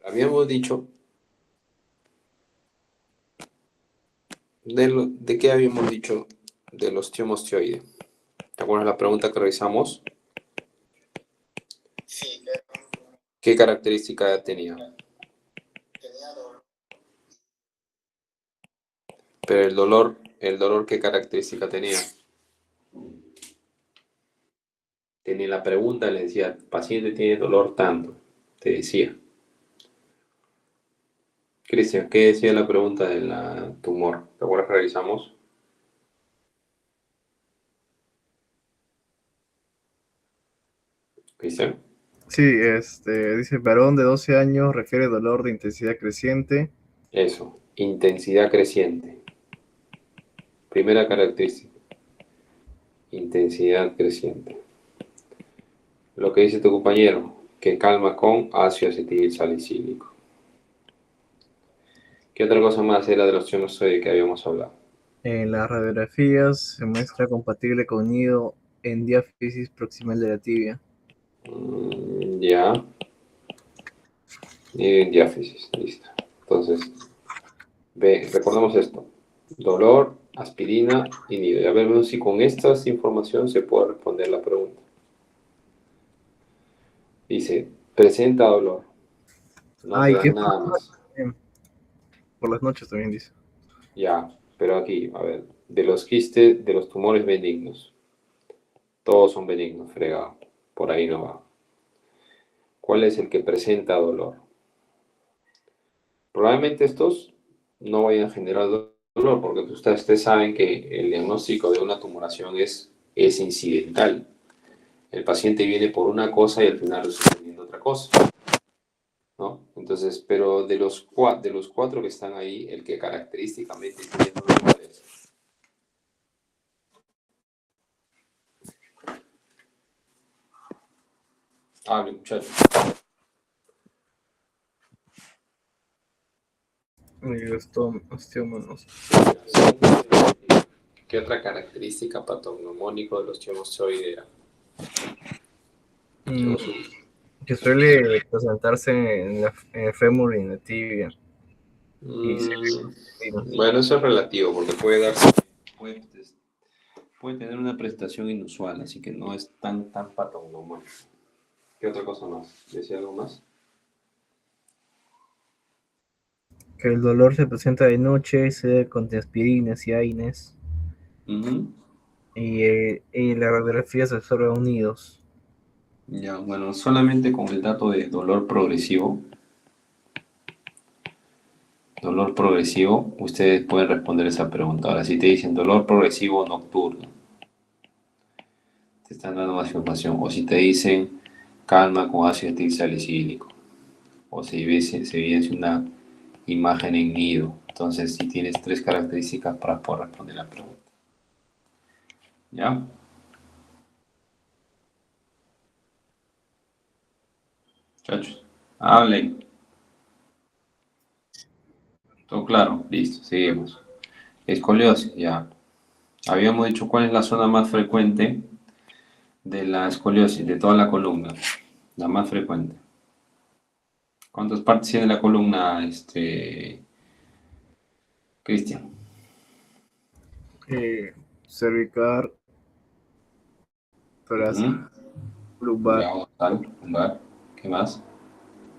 Habíamos dicho, ¿de qué habíamos dicho del osteomosteoide? ¿Te acuerdas la pregunta que revisamos? Sí, ¿Qué característica tenía? tenía dolor. Pero el dolor, ¿qué característica tenía? Tenía la pregunta, le decía, paciente tiene dolor tanto, te decía. Cristian, ¿qué decía la pregunta del tumor? ¿Te acuerdas que revisamos? Cristian. Sí, dice, varón de 12 años refiere dolor de intensidad creciente. Eso, intensidad creciente. Primera característica, intensidad creciente. Lo que dice tu compañero, que calma con ácido acetil salicílico. ¿Qué otra cosa más era de los osteomostoides que habíamos hablado? En las radiografías se muestra compatible con nido en diáfisis proximal de la tibia. Ya, y en diáfisis, listo. Entonces, recordamos esto. Dolor, aspirina y nido. Ya vemos si con esta información se puede responder la pregunta. Dice, presenta dolor. No te Ay, dan qué nada más. por las noches también dice. Ya, pero aquí, a ver, de los quistes, de los tumores benignos. Todos son benignos, fregado. Por ahí no va. ¿Cuál es el que presenta dolor? Probablemente estos no vayan a generar dolor, porque ustedes saben que el diagnóstico de una tumoración es incidental. El paciente viene por una cosa y al final resulta teniendo otra cosa, ¿no? Entonces, pero de los cuatro que están ahí, el que característicamente tiene dolor es. Hable, muchachos. Osteómonos. ¿Qué otra característica patognomónico del osteomostoide era? Mm, que suele presentarse en el fémur y en la tibia. Y se Bueno, eso es relativo, porque puede, puede tener una presentación inusual, así que no es tan patognomónico. ¿Qué otra cosa más? ¿Decía algo más? que el dolor se presenta de noche, se debe con aspirinas y AINES. Y la radiografía se observa unidos. Ya, bueno, solamente con el dato de dolor progresivo, ustedes pueden responder esa pregunta. Ahora, si te dicen dolor progresivo nocturno, te están dando más información. O si te dicen calma con ácido acetil salicílico, o se evidencia una imagen en nido. Entonces, si tienes tres características para poder responder la pregunta. ¿Ya? Muchachos, hablen. ¿Todo claro? Listo, seguimos. Escoliosis, ya. Habíamos dicho cuál es la zona más frecuente de la escoliosis, de toda la columna. La más frecuente. ¿Cuántas partes tiene la columna, Cristian? Cervical, torácica, Ujú. lumbar. Ya, lumbar. ¿Qué más?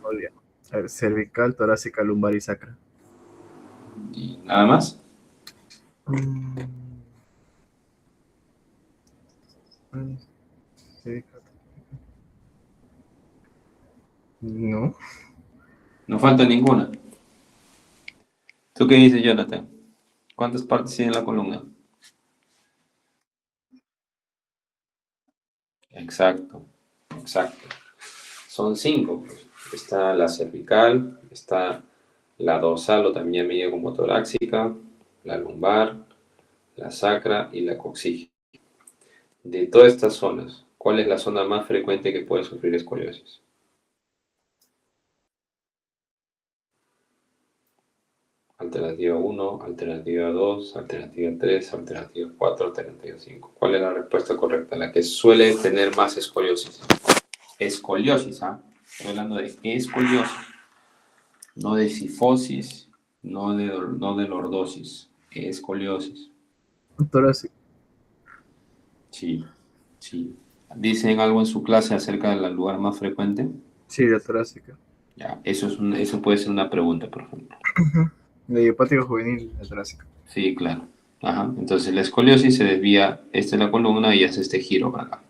Olvida. A ver, cervical, torácica, lumbar y sacra. ¿Y nada más? Cervical. No. No falta ninguna. ¿Tú qué dices, Jonathan? ¿Cuántas partes tiene la columna? Exacto, exacto. Son cinco, pues. Está la cervical, está la dorsal o también medida como torácica, la lumbar, la sacra y la coxígea. De todas estas zonas, ¿cuál es la zona más frecuente que puede sufrir escoliosis? Alternativa 1, alternativa 2, alternativa 3, alternativa 4, alternativa 5. ¿Cuál es la respuesta correcta? La que suele tener más escoliosis. Escoliosis, ¿ah? Estoy hablando de escoliosis. no de cifosis, no de lordosis, escoliosis. Torácica. Sí, sí. ¿Dicen algo en su clase acerca del lugar más frecuente? Sí, la torácica. Ya, eso puede ser una pregunta, por ejemplo. La idiopática juvenil, la torácica. Sí, claro. Ajá. Entonces la escoliosis se desvía, esta es la columna y hace este giro para acá.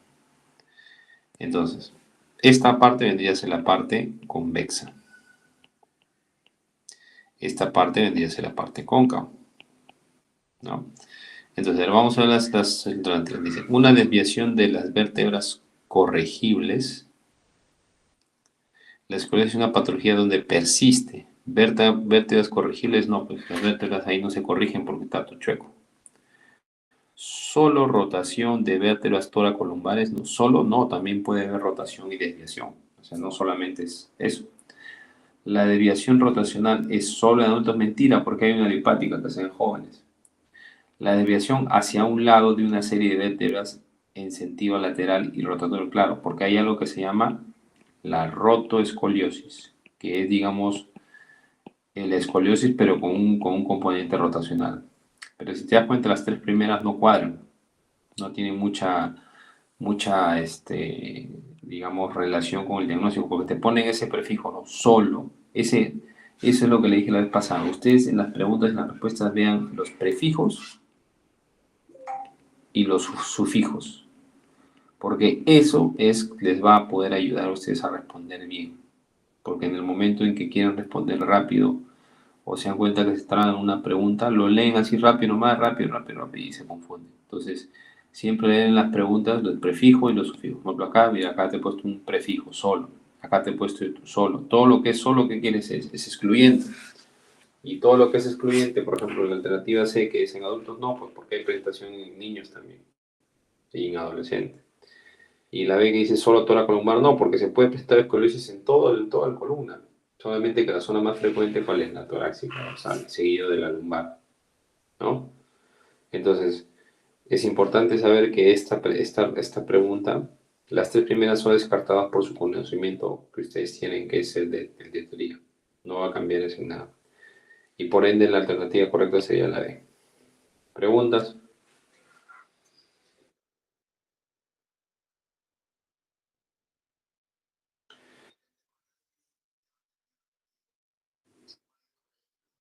Entonces, esta parte vendría a ser la parte convexa. Esta parte vendría a ser la parte cóncava, ¿no? Entonces, vamos a ver las alternativas. Dice, una desviación de las vértebras corregibles. La escoliosis es una patología donde persiste. Vértebras corregibles, no, pues las vértebras ahí no se corrigen porque está todo chueco. Solo rotación de vértebras toracolumbares, no, solo no, también puede haber rotación y desviación. O sea, no solamente es eso. La desviación rotacional es solo en adultos, mentira, porque hay una lipática que se en jóvenes. La desviación hacia un lado de una serie de vértebras en sentido lateral y rotatorio, claro, porque hay algo que se llama la rotoescoliosis, que es, digamos, la escoliosis, pero con un componente rotacional. Pero si te das cuenta, las tres primeras no cuadran, no tienen mucha, digamos, relación con el diagnóstico, porque te ponen ese prefijo, ¿no? Solo. Eso es lo que le dije la vez pasada. Ustedes en las preguntas y en las respuestas vean los prefijos y los sufijos, porque eso les va a poder ayudar a ustedes a responder bien. Porque en el momento en que quieren responder rápido o se dan cuenta que se traban una pregunta, lo leen así rápido, nomás, rápido, rápido, rápido y se confunden. Entonces, siempre leen las preguntas los prefijos y los sufijos. Por ejemplo, acá, mira, acá te he puesto un prefijo, solo. Acá te he puesto solo. Todo lo que es solo, ¿qué quieres? Es excluyente. Y todo lo que es excluyente, por ejemplo, la alternativa C, que es en adultos, no, pues porque hay presentación en niños también y en adolescentes. Y la B que dice solo toracolumbar, no, porque se puede presentar escoliosis en toda la columna. Solamente que la zona más frecuente, ¿cuál es? La torácica, o sea, seguido de la lumbar, ¿no? Entonces, es importante saber que esta pregunta, las tres primeras son descartadas por su conocimiento que ustedes tienen, que es el de teoría. No va a cambiar eso en nada. Y por ende, la alternativa correcta sería la B. ¿Preguntas?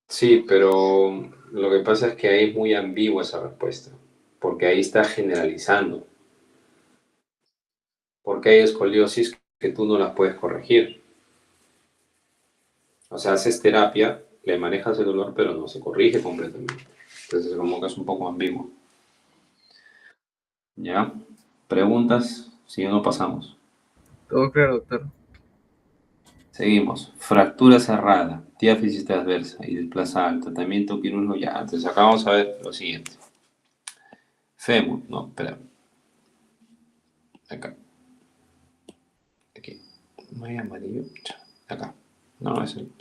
Sí, pero lo que pasa es que ahí es muy ambigua esa respuesta, porque ahí está generalizando, porque hay escoliosis que tú no las puedes corregir. O sea, haces terapia, le manejas el dolor, pero no se corrige completamente. Entonces, como que es un poco ambiguo. ¿Ya? ¿Preguntas? Si no, pasamos. Todo claro, doctor. Seguimos. Fractura cerrada, diáfisis transversa y desplazada al tratamiento quirúrgico. Ya, entonces acá vamos a ver lo siguiente. Fémur, no, espera. Acá. Aquí. No hay amarillo. Acá. No, es el.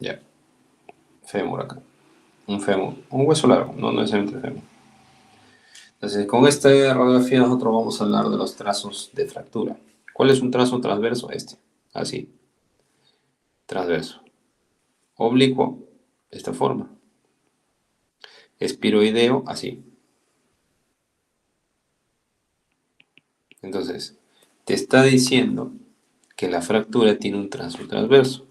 Ya. Fémur acá. Un fémur. Un hueso largo, no necesariamente fémur. Entonces, con esta radiografía nosotros vamos a hablar de los trazos de fractura. ¿Cuál es un trazo transverso? Este. Así. Transverso. Oblicuo. De esta forma. Espiroideo. Así. Entonces, te está diciendo que la fractura tiene un trazo transverso.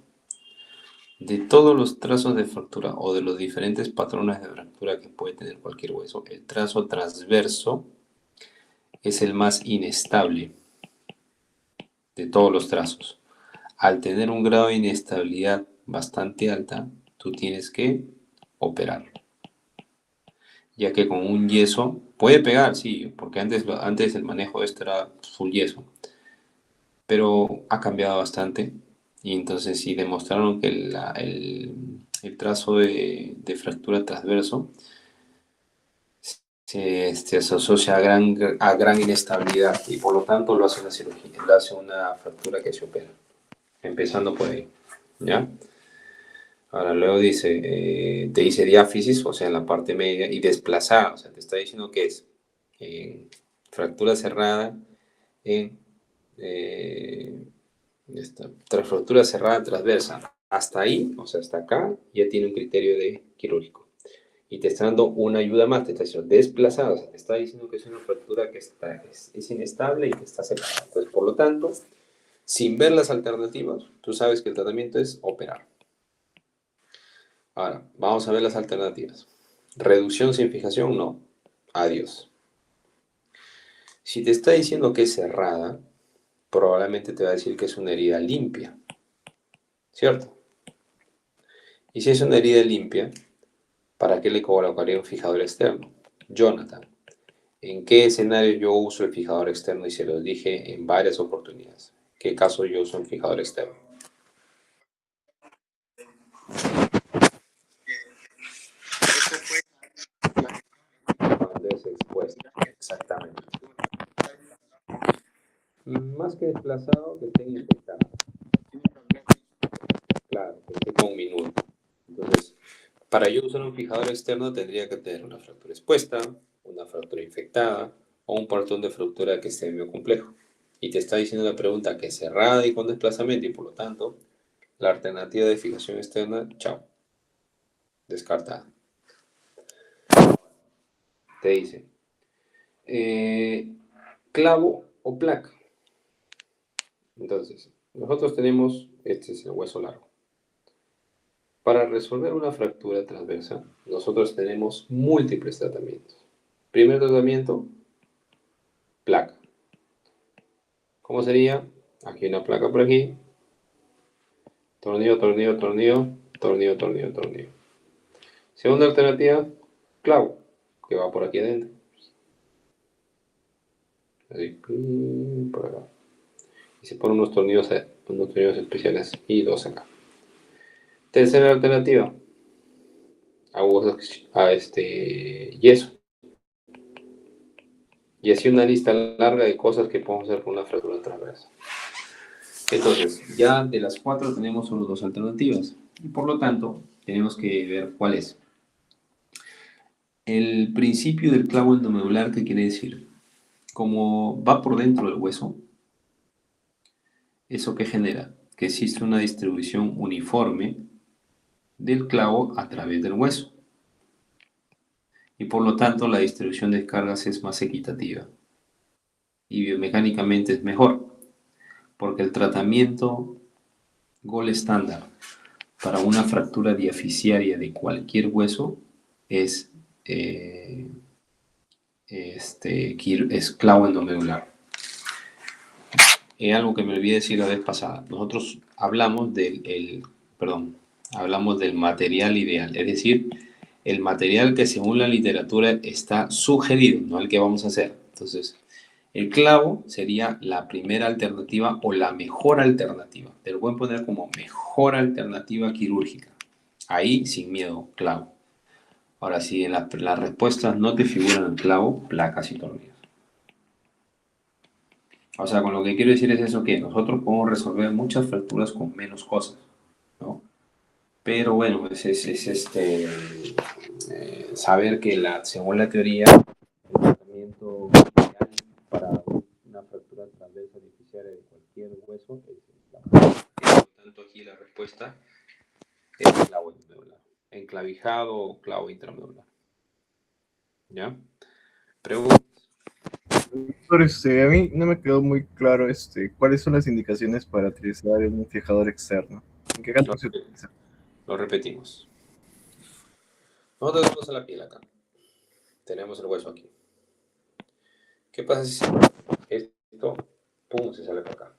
De todos los trazos de fractura o de los diferentes patrones de fractura que puede tener cualquier hueso, el trazo transverso es el más inestable de todos los trazos. Al tener un grado de inestabilidad bastante alta, tú tienes que operarlo. Ya que con un yeso puede pegar, sí, porque antes el manejo de esto era full yeso, pero ha cambiado bastante y entonces sí demostraron que el trazo de fractura transverso se asocia a gran inestabilidad y por lo tanto lo hace una cirugía, lo hace una fractura que se opera, empezando por ahí, ¿ya? Ahora luego te dice diáfisis, o sea, en la parte media, y desplazada, o sea, te está diciendo que es fractura cerrada en, eh, Tras fractura cerrada transversa. Hasta ahí, o sea, hasta acá, ya tiene un criterio de quirúrgico. Y te está dando una ayuda más, te está diciendo desplazada, o sea, te está diciendo que es una fractura que es inestable y que está separada. Entonces, por lo tanto, sin ver las alternativas, tú sabes que el tratamiento es operar. Ahora, vamos a ver las alternativas. Reducción sin fijación, no. Adiós. Si te está diciendo que es cerrada, probablemente te va a decir que es una herida limpia, ¿cierto? Y si es una herida limpia, ¿para qué le colocaría un fijador externo? Jonathan, ¿en qué escenario yo uso el fijador externo? Y se los dije en varias oportunidades. ¿Qué caso yo uso un fijador externo? Eso fue Cuando es expuesta, exactamente. Más que desplazado, que esté infectado. Claro, que esté con un minuto. Entonces, para yo usar un fijador externo tendría que tener una fractura expuesta, una fractura infectada o un patrón de fractura que esté medio complejo. Y te está diciendo la pregunta que es cerrada y con desplazamiento y por lo tanto la alternativa de fijación externa, chao, descartada. Te dice, clavo o placa. Entonces, nosotros tenemos, este es el hueso largo. Para resolver una fractura transversa, nosotros tenemos múltiples tratamientos. Primer tratamiento, placa. ¿Cómo sería? Aquí una placa por aquí. Tornillo, tornillo, tornillo, tornillo, tornillo, tornillo. Segunda alternativa, clavo, que va por aquí adentro. Así, por acá. Y se ponen unos tornillos especiales y dos acá. Tercera alternativa, yeso. Y así una lista larga de cosas que podemos hacer con una fractura transversa. Entonces, ya de las cuatro tenemos solo dos alternativas. Y por lo tanto, tenemos que ver cuál es. El principio del clavo endomedular, ¿qué quiere decir? Como va por dentro del hueso, ¿eso qué genera? Que existe una distribución uniforme del clavo a través del hueso. Y por lo tanto, la distribución de cargas es más equitativa. Y biomecánicamente es mejor. Porque el tratamiento gold estándar para una fractura diaficiaria de cualquier hueso es, es clavo endomedular. Algo que me olvidé decir la vez pasada. Nosotros hablamos hablamos del material ideal, es decir, el material que según la literatura está sugerido, no el que vamos a hacer. Entonces, el clavo sería la primera alternativa o la mejor alternativa. Te lo pueden poner como mejor alternativa quirúrgica. Ahí, sin miedo, clavo. Ahora, si en las respuestas no te figuran el clavo, placas y tornillos. O sea, con lo que quiero decir es eso, que nosotros podemos resolver muchas fracturas con menos cosas, ¿no? Pero bueno, saber que según la teoría, el tratamiento ideal para una fractura transversa dificiaria de cualquier hueso es el clavo. Por lo tanto, aquí la respuesta es clavo intramedular. Enclavijado o clavo intramedular. ¿Ya? Pregunta. Pero a mí no me quedó muy claro cuáles son las indicaciones para utilizar un fijador externo. ¿En qué caso se utiliza? Lo repetimos. Nosotros tenemos la piel acá. Tenemos el hueso aquí. ¿Qué pasa si esto, pum, se sale para acá?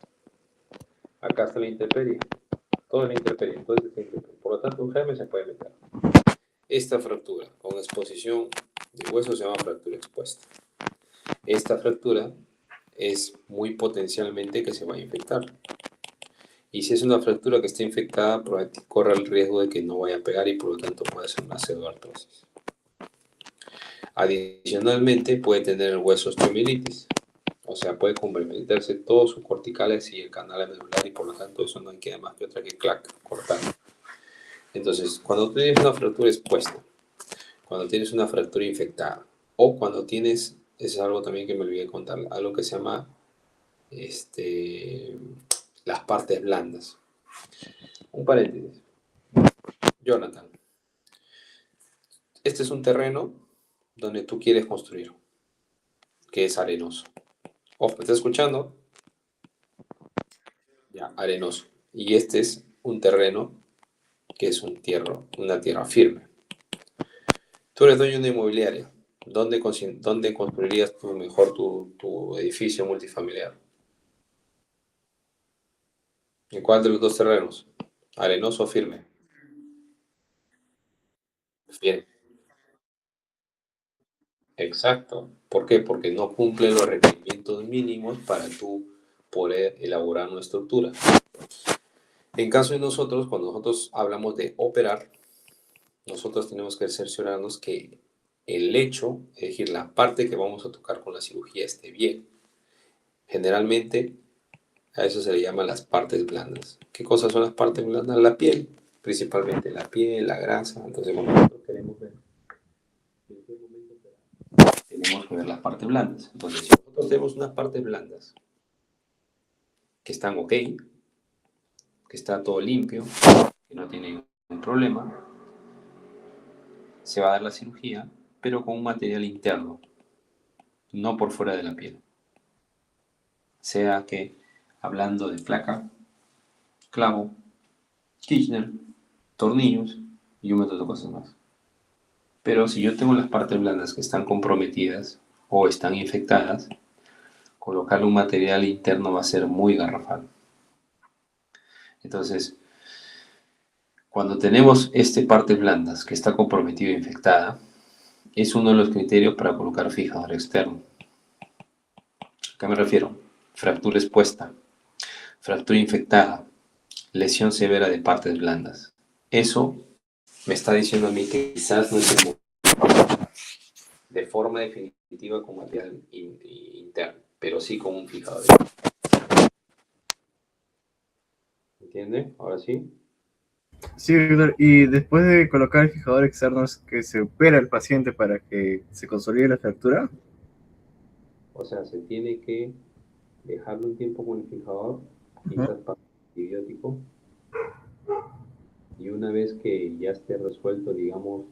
Acá está la intemperie. Toda la intemperie. Entonces, por lo tanto, un germen se puede meter. Esta fractura con exposición de hueso se llama fractura expuesta. Esta fractura es muy potencialmente que se va a infectar. Y si es una fractura que está infectada, probablemente corre el riesgo de que no vaya a pegar y por lo tanto puede ser una pseudoartrosis. Adicionalmente, puede tener el hueso osteomielitis. O sea, puede comprometerse todos sus corticales y el canal medular y por lo tanto eso no queda más que otra que clac, cortar. Entonces, cuando tú tienes una fractura expuesta, cuando tienes una fractura infectada o cuando tienes, eso es algo también que me olvidé contar, algo que se llama las las partes blandas. Un paréntesis. Jonathan, este es un terreno donde tú quieres construir, que es arenoso. Ojo, ¿me estás escuchando? Ya, arenoso. Y este es un terreno que es una tierra firme. Tú eres dueño de una inmobiliaria. ¿Dónde construirías tú mejor tu edificio multifamiliar? ¿En cuál de los dos terrenos? ¿Arenoso o firme? Firme. Exacto. ¿Por qué? Porque no cumple los requerimientos mínimos para tú poder elaborar una estructura. En caso de nosotros, cuando nosotros hablamos de operar, nosotros tenemos que cerciorarnos que el lecho, es decir, la parte que vamos a tocar con la cirugía esté bien. Generalmente a eso se le llama las partes blandas. ¿Qué cosas son las partes blandas? La piel, principalmente la piel, la grasa. Entonces, cuando nosotros queremos ver en qué momento operar, tenemos que ver las partes blandas. Entonces, si nosotros tenemos unas partes blandas que están ok, que está todo limpio, que no tienen ningún problema, se va a dar la cirugía, pero con un material interno, no por fuera de la piel. Sea que hablando de placa, clavo, Kirchner, tornillos y un montón de cosas más. Pero si yo tengo las partes blandas que están comprometidas o están infectadas, colocarle un material interno va a ser muy garrafal. Entonces, cuando tenemos partes blandas que está comprometida e infectada, es uno de los criterios para colocar fijador externo. ¿A qué me refiero? Fractura expuesta, fractura infectada, lesión severa de partes blandas. Eso me está diciendo a mí que quizás no es el de forma definitiva con material interno, pero sí con un fijador. ¿Entiende? Ahora sí. Sí, doctor. Y después de colocar el fijador externo, ¿es que se opera el paciente para que se consolide la fractura? O sea, se tiene que dejarlo un tiempo con el fijador, Ujú. quizás para antibiótico, y una vez que ya esté resuelto, digamos,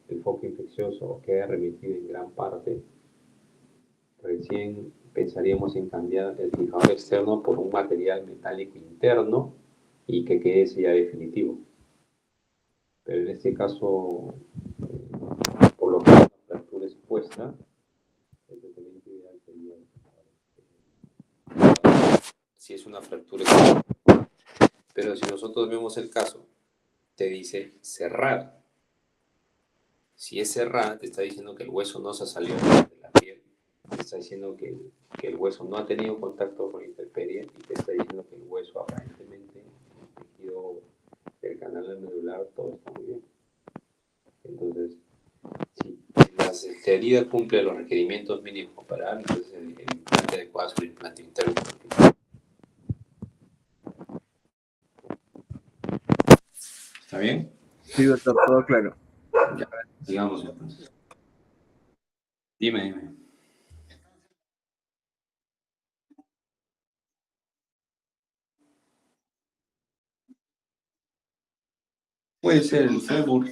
el foco infeccioso o que haya remitido en gran parte, recién pensaríamos en cambiar el fijador externo por un material metálico interno y que quede ese ya definitivo. Pero en este caso, por lo que la fractura expuesta, el tratamiento ideal sería si es una fractura expuesta. Pero si nosotros vemos el caso, te dice cerrada. Si es cerrada, te está diciendo que el hueso no se ha salido de la piel, te está diciendo que el hueso no ha tenido contacto con la intemperie y te está diciendo que el hueso aparentemente, el tejido del canal medular, todo está muy bien. Entonces, si la herida cumple los requerimientos mínimos para operar, entonces el implante adecuado es el implante interno. ¿Está bien? Sí, doctor, todo claro. Ya, sigamos entonces. Dime. Puede ser el fémur.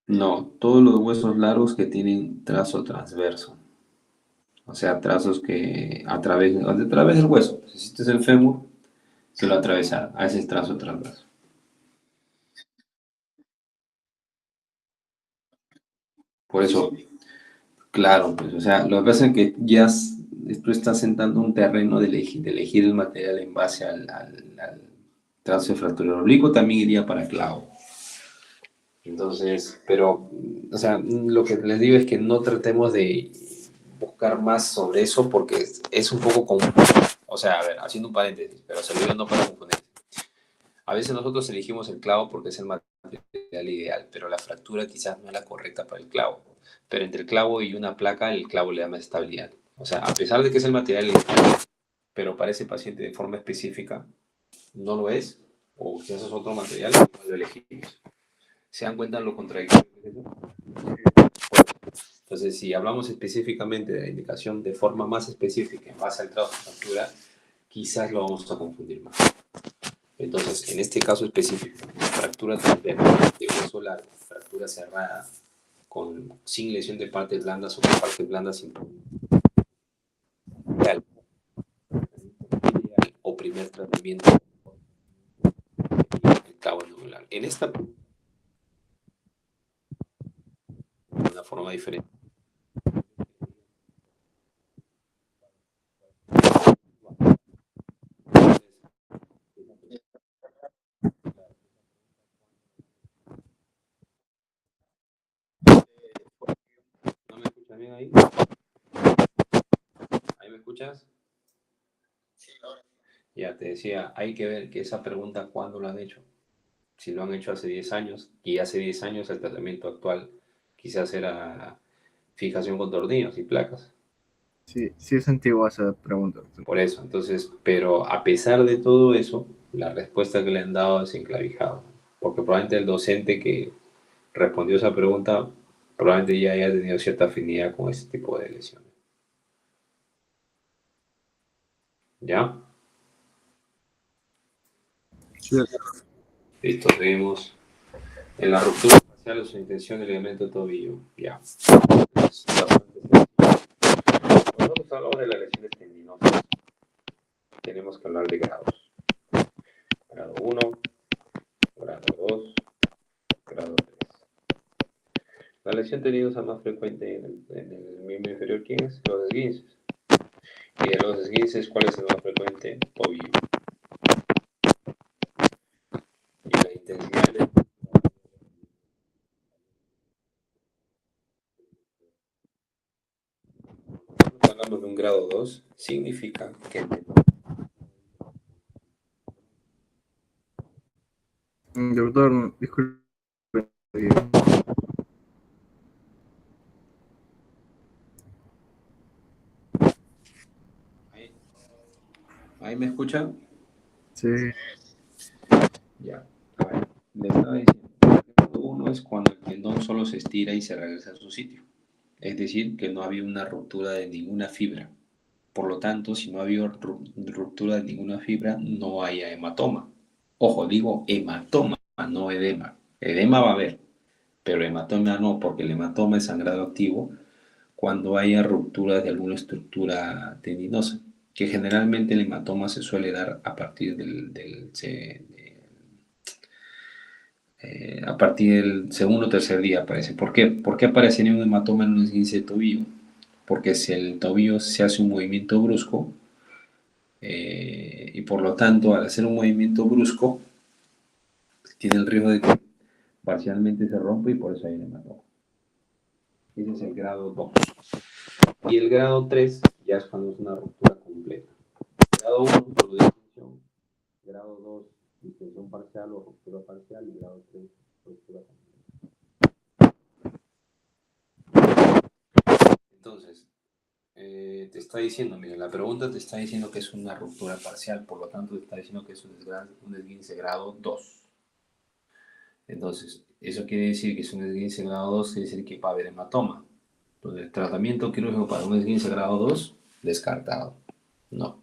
No, todos los huesos largos que tienen trazo transverso. O sea, trazos que a través del hueso. Si este es el fémur, se lo atraviesa a ese trazo transverso. Por eso, claro, pues, o sea, lo que pasa es que tú estás sentando un terreno de elegir el material en base al trazo de fractura. El oblicuo también iría para clavo. Entonces, pero, o sea, lo que les digo es que no tratemos de buscar más sobre eso porque es un poco común. O sea, a ver, haciendo un paréntesis, pero se lo digo no para confundir. A veces nosotros elegimos el clavo porque es el material ideal, pero la fractura quizás no es la correcta para el clavo. Pero entre el clavo y una placa, el clavo le da más estabilidad. O sea, a pesar de que es el material ideal, pero para ese paciente de forma específica no lo es, o quizás es otro material, no lo elegimos. ¿Se dan cuenta de lo contradictorio que es eso? Entonces, si hablamos específicamente de la indicación de forma más específica en base al trazo de fractura, quizás lo vamos a confundir más. Entonces, en este caso específico, fractura transversal de hueso largo, fractura cerrada, sin lesión de partes blandas o con partes blandas ideal, o primer tratamiento el cabo nodular. En esta de una forma diferente. ¿No me escuchas bien ahí? ¿Ahí me escuchas? Sí, ahora. Ya te decía, hay que ver que esa pregunta cuándo lo han hecho. Si lo han hecho hace 10 años, y hace 10 años el tratamiento actual quizás era fijación con tornillos y placas. Sí, sí es antigua esa pregunta. Por eso, entonces, pero a pesar de todo eso, la respuesta que le han dado es enclavijado. Porque probablemente el docente que respondió esa pregunta probablemente ya haya tenido cierta afinidad con ese tipo de lesiones. ¿Ya? Sí. Listo, seguimos. En la ruptura facial o su intención del elemento de tobillo. Ya. Es bastante sencillo. Cuando nosotros hablamos de las lesiones tendinosas, tenemos que hablar de grados. Grado 1, grado 2, grado 3. La lesión tendinosa más frecuente en el miembro inferior, ¿quién es? Los esguinces. Y de los esguinces, ¿cuál es el más frecuente? Tobillo. Y la intensidad de... Cuando hablamos de un grado 2, significa que... Doctor, disculpe. ¿Ahí me escuchan? Sí. Ya. A ver, le estaba diciendo. El grado 1 es cuando el tendón solo se estira y se regresa a su sitio. Es decir, que no había una ruptura de ninguna fibra. Por lo tanto, si no ha habido ruptura de ninguna fibra, no haya hematoma. Ojo, digo hematoma, no edema. Edema va a haber, pero hematoma no, porque el hematoma es sangrado activo cuando haya ruptura de alguna estructura tendinosa, que generalmente el hematoma se suele dar a partir a partir del segundo o tercer día aparece. ¿Por qué? ¿Por qué aparecería un hematoma en un esguince de tobillo? Porque si el tobillo se hace un movimiento brusco, y por lo tanto, al hacer un movimiento brusco, tiene el riesgo de que parcialmente se rompa y por eso hay un hematoma. Ese es el grado 2. Y el grado 3 ya es cuando es una ruptura completa. Grado 1, solo distensión. Grado 2, distensión parcial o ruptura parcial. Y grado 3, ruptura completa. Entonces, te está diciendo, mira, la pregunta te está diciendo que es una ruptura parcial, por lo tanto te está diciendo que es un esguince grado 2. Entonces, eso quiere decir que es un esguince grado 2, quiere decir que va a haber hematoma. Entonces, el tratamiento quirúrgico para un esguince grado 2, descartado. No.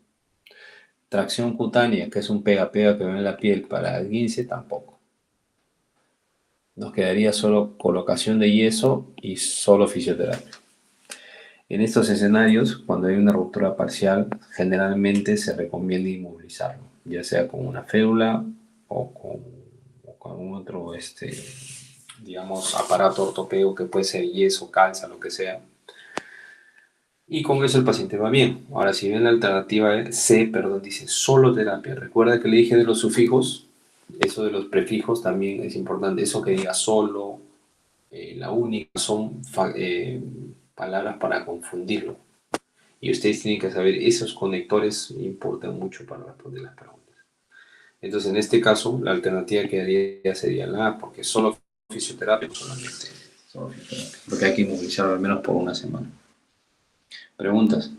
Tracción cutánea, que es un pega-pega que va en la piel para esguince, tampoco. Nos quedaría solo colocación de yeso y solo fisioterapia. En estos escenarios, cuando hay una ruptura parcial, generalmente se recomienda inmovilizarlo, ya sea con una férula o con otro, digamos, aparato ortopédico que puede ser yeso, calza, lo que sea. Y con eso el paciente va bien. Ahora, si bien la alternativa C, perdón, dice solo terapia, recuerda que le dije de los sufijos, eso de los prefijos también es importante. Eso que diga solo, la única, son palabras para confundirlo. Y ustedes tienen que saber, esos conectores importan mucho para responder las preguntas. Entonces, en este caso, la alternativa que haría sería la A, porque solo fisioterapia, solamente. Solo fisioterapia. Porque hay que inmovilizarlo al menos por una semana. ¿Preguntas?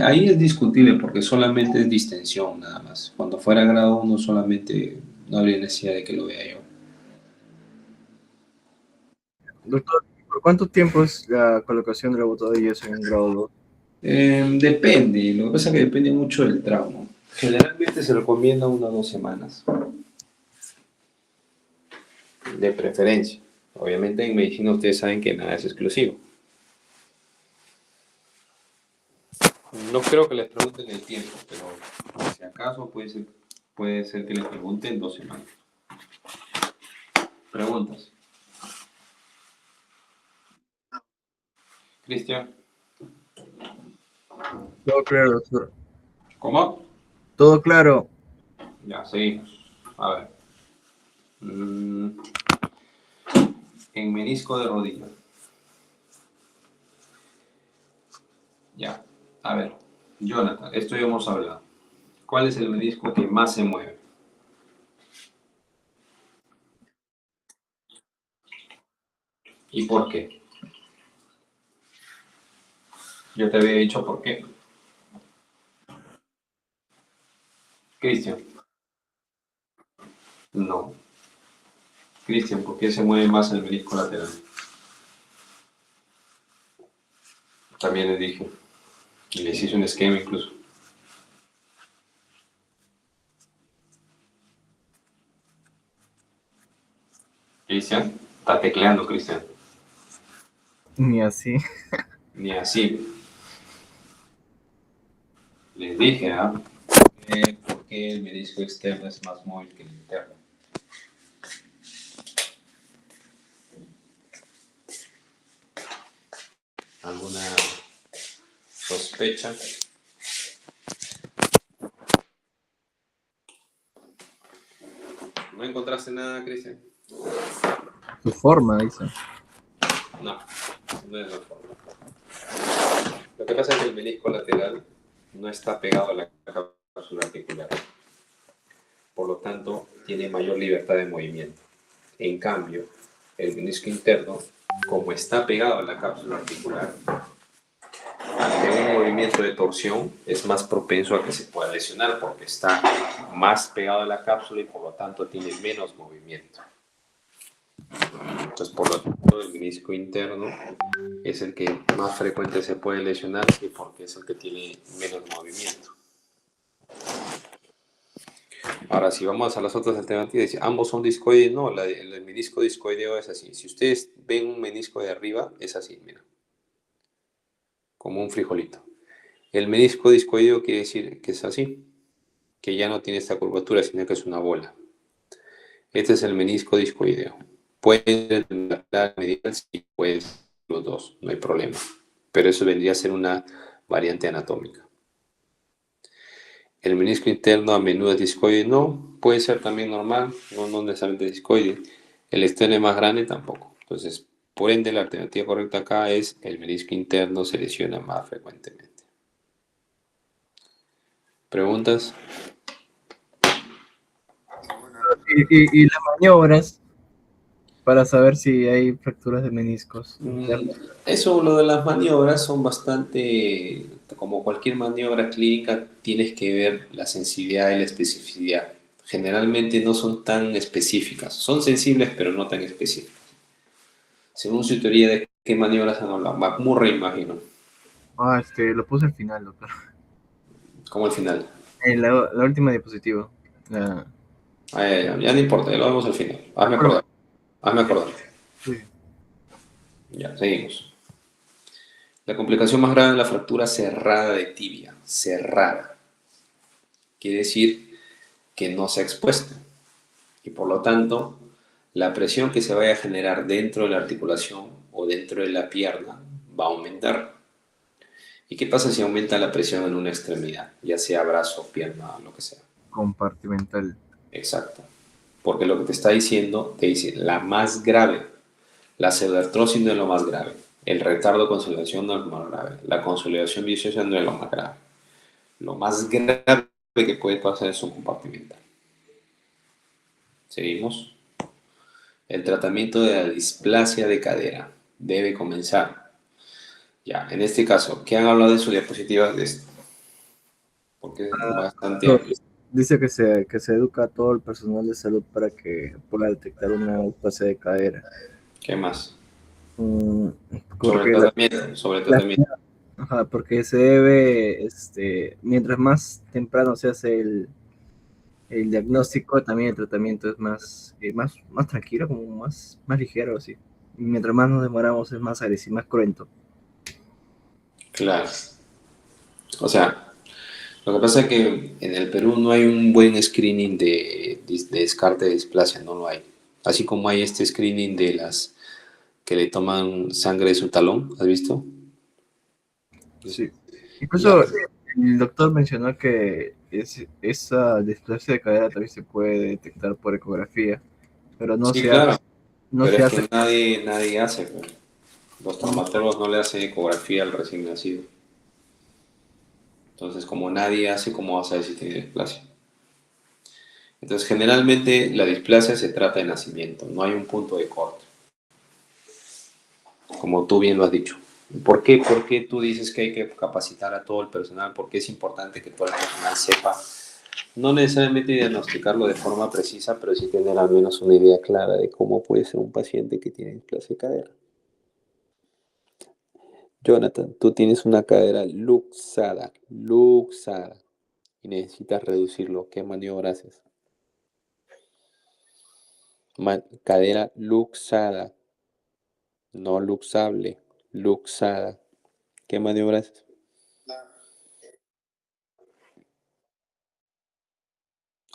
Ahí es discutible porque solamente es distensión nada más. Cuando fuera grado 1 solamente no habría necesidad de que lo vea yo. Doctor, ¿por cuánto tiempo es la colocación de la bota de yeso en grado 2? Depende, lo que pasa es que depende mucho del trauma. Generalmente se recomienda 1 o 2 semanas, de preferencia. Obviamente en medicina ustedes saben que nada es exclusivo. No creo que les pregunten el tiempo, pero si acaso puede ser que les pregunten 2 semanas. Preguntas. Cristian, Todo claro, doctor. ¿cómo? Todo claro. Ya, seguimos. A ver. En menisco de rodilla. Ya. A ver. Jonathan, esto ya hemos hablado. ¿Cuál es el menisco que más se mueve? ¿Y por qué? Yo te había dicho por qué. Cristian. No. Cristian, ¿por qué se mueve más el menisco lateral? También les dije. Y les hice un esquema incluso. Cristian. Está tecleando, Cristian. Ni así. Ni así. Les dije, ¿ah? ¿Por qué el menisco externo es más móvil que el interno? ¿Alguna sospecha? ¿No encontraste nada, Cristian? Su forma, dice. No, no es la forma. Lo que pasa es que el menisco lateral no está pegado a la cápsula articular. Por lo tanto, tiene mayor libertad de movimiento. En cambio, el menisco interno, como está pegado a la cápsula articular, ante un movimiento de torsión es más propenso a que se pueda lesionar porque está más pegado a la cápsula y por lo tanto tiene menos movimiento. Entonces, por lo tanto, el menisco interno es el que más frecuente se puede lesionar y porque es el que tiene menos movimiento. Ahora, si vamos a las otras alternativas, ambos son discoides, no, el menisco discoideo es así. Si ustedes ven un menisco de arriba, es así, mira, como un frijolito. El menisco discoideo quiere decir que es así, que ya no tiene esta curvatura, sino que es una bola. Este es el menisco discoideo. Puede ser lateral, medial, sí, puede ser los dos, no hay problema. Pero eso vendría a ser una variante anatómica. El menisco interno a menudo es discoide, no, puede ser también normal, no necesariamente discoide. El externo es más grande tampoco. Entonces, por ende, la alternativa correcta acá es el menisco interno se lesiona más frecuentemente. ¿Preguntas? Y las maniobras para saber si hay fracturas de meniscos internos. Eso, lo de las maniobras son bastante, como cualquier maniobra clínica, tienes que ver la sensibilidad y la especificidad. Generalmente no son tan específicas, son sensibles pero no tan específicas. Según su teoría de qué maniobras han hablado, McMurray imagino, Lo puse al final, doctor. como al final. La última diapositiva. La- Ya no importa, ya lo vemos al final. Hazme Bueno, acordar, hazme acordar. sí. Ya, seguimos. La complicación más grave es la fractura cerrada de tibia, cerrada. Quiere decir que no se ha expuesto. Y por lo tanto, la presión que se vaya a generar dentro de la articulación o dentro de la pierna va a aumentar. ¿Y qué pasa si aumenta la presión en una extremidad? Ya sea brazo, pierna, lo que sea. Compartimental. Exacto. Porque lo que te está diciendo, te dice la más grave. La pseudoartrosis no es lo más grave. El retardo de consolidación no es lo más grave. La consolidación viciosa no es lo más grave. Lo más grave que puede pasar es un compartimental. Seguimos. El tratamiento de la displasia de cadera debe comenzar. Ya, en este caso, ¿qué han hablado de sus diapositivas de esto? Porque es bastante Lo, amplio. dice que se educa a todo el personal de salud para que pueda detectar una displasia de cadera. ¿Qué más? Mm, Sobre el porque tratamiento, sobre el la- tratamiento. ajá, porque se debe, mientras más temprano se hace el diagnóstico, también el tratamiento es más tranquilo, como más ligero, así. Y mientras más nos demoramos, es más agresivo, más cruento. Claro. O sea, lo que pasa es que en el Perú no hay un buen screening de descarte de displasia, no lo hay. Así como hay este screening de las que le toman sangre de su talón, ¿has visto? Sí. Ya, Incluso el doctor mencionó que esa displasia de cadera también se puede detectar por ecografía, pero sí, claro, no pero se es hace. que nadie hace, pues. Los traumatólogos no le hacen ecografía al recién nacido. Entonces, como nadie hace, ¿cómo vas a ver si tiene displasia? Entonces, generalmente la displasia se trata de nacimiento, no hay un punto de corte, como tú bien lo has dicho. Por qué tú dices que hay que capacitar a todo el personal? Porque es importante que todo el personal sepa, no necesariamente diagnosticarlo de forma precisa, pero sí tener al menos una idea clara de cómo puede ser un paciente que tiene displasia de cadera. Jonathan, tú tienes una cadera luxada, y necesitas reducirlo. ¿Qué maniobra haces? Cadera luxada, no luxable, luxada. ¿Qué maniobra haces?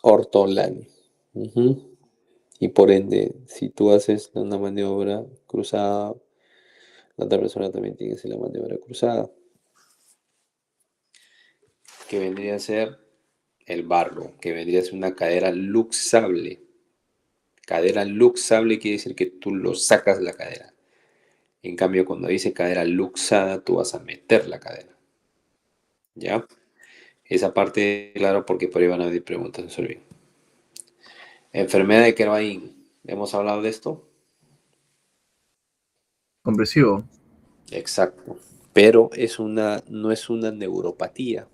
Ortolani. Ujú. Y por ende, si tú haces una maniobra cruzada, la otra persona también tiene que hacer la maniobra cruzada, que vendría a ser el barro, que vendría a ser una cadera luxable. Cadera luxable quiere decir que tú lo sacas de la cadera. En cambio, cuando dice cadera luxada, tú vas a meter la cadera. ¿Ya? Esa parte, claro, porque por ahí van a venir preguntas, no se olviden. Enfermedad de Kervain. ¿Hemos hablado de esto? Compresivo. Exacto. Pero no es una neuropatía,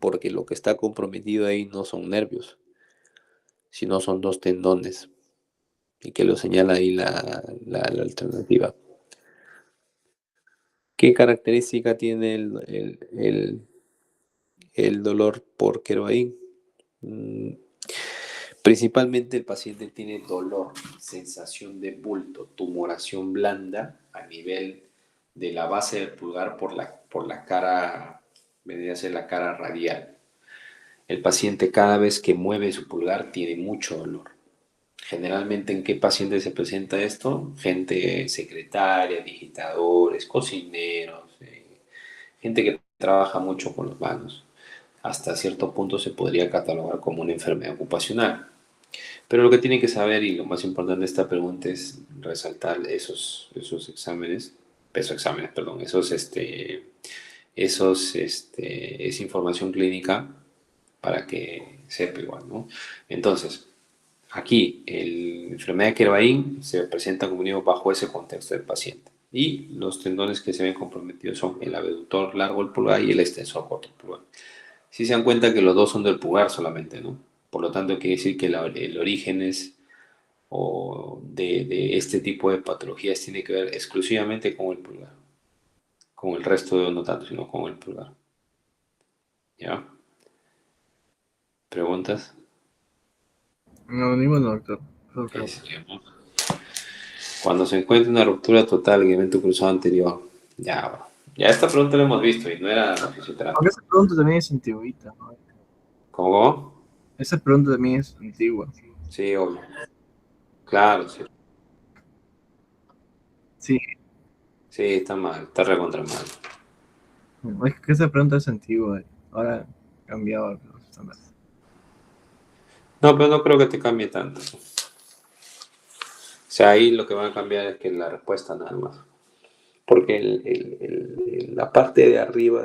porque lo que está comprometido ahí no son nervios, sino son dos tendones, y que lo señala ahí la alternativa. ¿Qué característica tiene el dolor por Kervain? Principalmente el paciente tiene dolor, sensación de bulto, tumoración blanda a nivel de la base del pulgar por la cara, vendría a ser la cara radial. El paciente cada vez que mueve su pulgar tiene mucho dolor. Generalmente, ¿en qué paciente se presenta esto? Gente secretaria, digitadores, cocineros, gente que trabaja mucho con las manos. Hasta cierto punto se podría catalogar como una enfermedad ocupacional. Pero lo que tiene que saber y lo más importante de esta pregunta es resaltar esos exámenes, perdón, es información clínica para que sepa igual, ¿no? Entonces, aquí, la enfermedad de Kervain se presenta, como digo, bajo ese contexto del paciente. Y los tendones que se ven comprometidos son el abductor largo del pulgar y el extensor corto del pulgar. Si se dan cuenta que los dos son del pulgar solamente, ¿no? Por lo tanto, quiere decir que el origen es o de este tipo de patologías tiene que ver exclusivamente con el pulgar. Con el resto de no tanto, sino con el pulgar. ¿Ya? ¿Preguntas? No, ninguno, doctor. Solo preguntas. Cuando se encuentra una ruptura total en el evento cruzado anterior. Ya, bueno. Ya esta pregunta la hemos visto y no era la Aunque fisioterapia. esa pregunta también es antiguita, ¿no? ¿Cómo? Esa pregunta también es antigua. Sí, obvio. Claro, sí. Sí, Sí, está mal, está recontra mal. es que esa pregunta es antigua. Ahora ha cambiado los estándares. No, pero no creo que te cambie tanto. O sea, ahí lo que va a cambiar es que la respuesta nada más. Porque la parte de arriba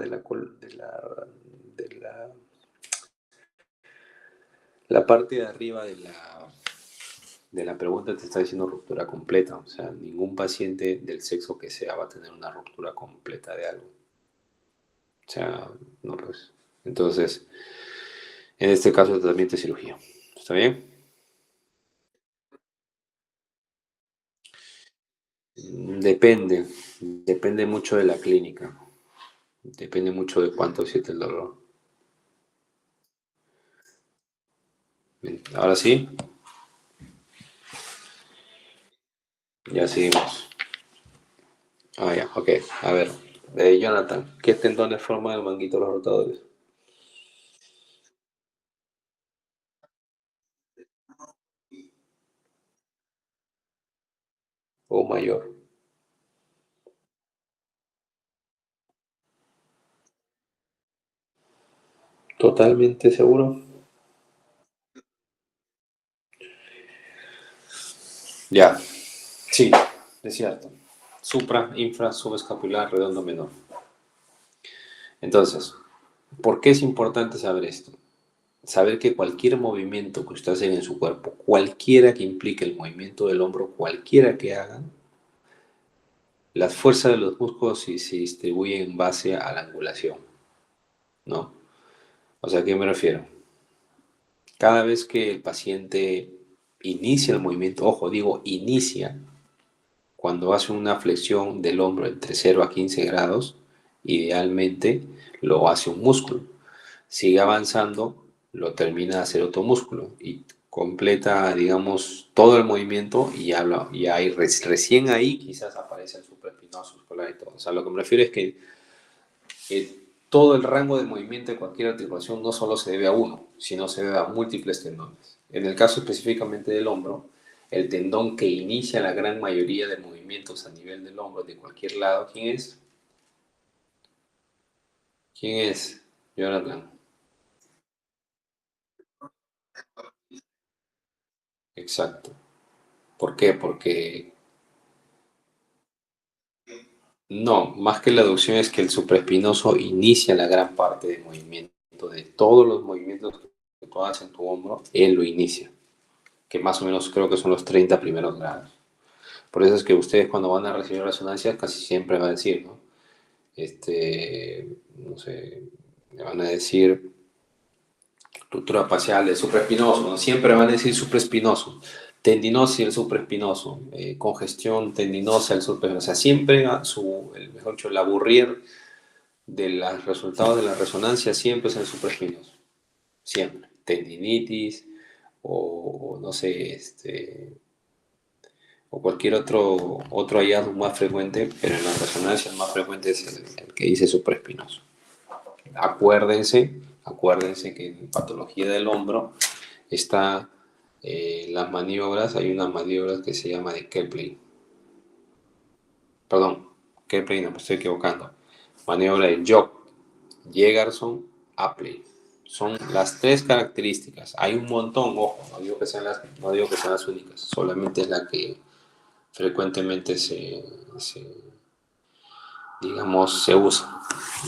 la parte de arriba de la pregunta te está diciendo ruptura completa. O sea, ningún paciente del sexo que sea va a tener una ruptura completa de algo. O sea, no pues. Entonces, En este caso, el tratamiento de cirugía. ¿Está bien? Depende mucho de la clínica, depende mucho de cuánto siente el dolor. Bien, ahora sí, ya seguimos. Ah, ya, ok. A ver, Jonathan, ¿qué tendones forman el manguito de los rotadores? O mayor. ¿Totalmente seguro? Ya, sí, es cierto. Supra, infra, subescapular, redondo menor. Entonces, ¿por qué es importante saber esto? Saber que cualquier movimiento que usted haga en su cuerpo, cualquiera que implique el movimiento del hombro, cualquiera que haga, las fuerzas de los músculos se distribuyen en base a la angulación, ¿no? O sea, ¿a qué me refiero? Cada vez que el paciente inicia el movimiento, ojo, digo inicia, cuando hace una flexión del hombro entre 0 a 15 grados, idealmente lo hace un músculo. Sigue avanzando, lo termina de hacer otro músculo y completa, digamos, todo el movimiento y ya hay, recién ahí quizás aparece el supraespinoso muscular y todo. O sea, lo que me refiero es que todo el rango de movimiento de cualquier articulación no solo se debe a uno, sino se debe a múltiples tendones. En el caso específicamente del hombro, el tendón que inicia la gran mayoría de movimientos a nivel del hombro de cualquier lado, ¿quién es? ¿Quién es? Jonathan. Exacto. ¿Por qué? Porque no, más que la aducción es que el supraespinoso inicia la gran parte del movimiento, de todos los movimientos que tú haces en tu hombro, él lo inicia, que más o menos creo que son los 30 primeros grados. Por eso es que ustedes cuando van a recibir resonancia casi siempre van a decir, ¿no? No sé, le van a decir ruptura facial del supraespinoso, ¿no? Siempre van a decir supraespinoso, tendinosis del supraespinoso, congestión tendinosa del supraespinoso, o sea, siempre mejor dicho, la burrier de los resultados de la resonancia siempre es el supraespinoso, siempre, tendinitis o no sé, o cualquier otro hallazgo más frecuente, pero en la resonancia el más frecuente es el que dice supraespinoso. Acuérdense que en patología del hombro está las maniobras, hay unas maniobras que se llama de Kepler, perdón, Kepler, no me estoy equivocando, maniobra de Jock, Yegarson, Apley. Son las tres características. Hay un montón, ojo, no digo que sean las únicas, solamente es la que frecuentemente digamos, se usa.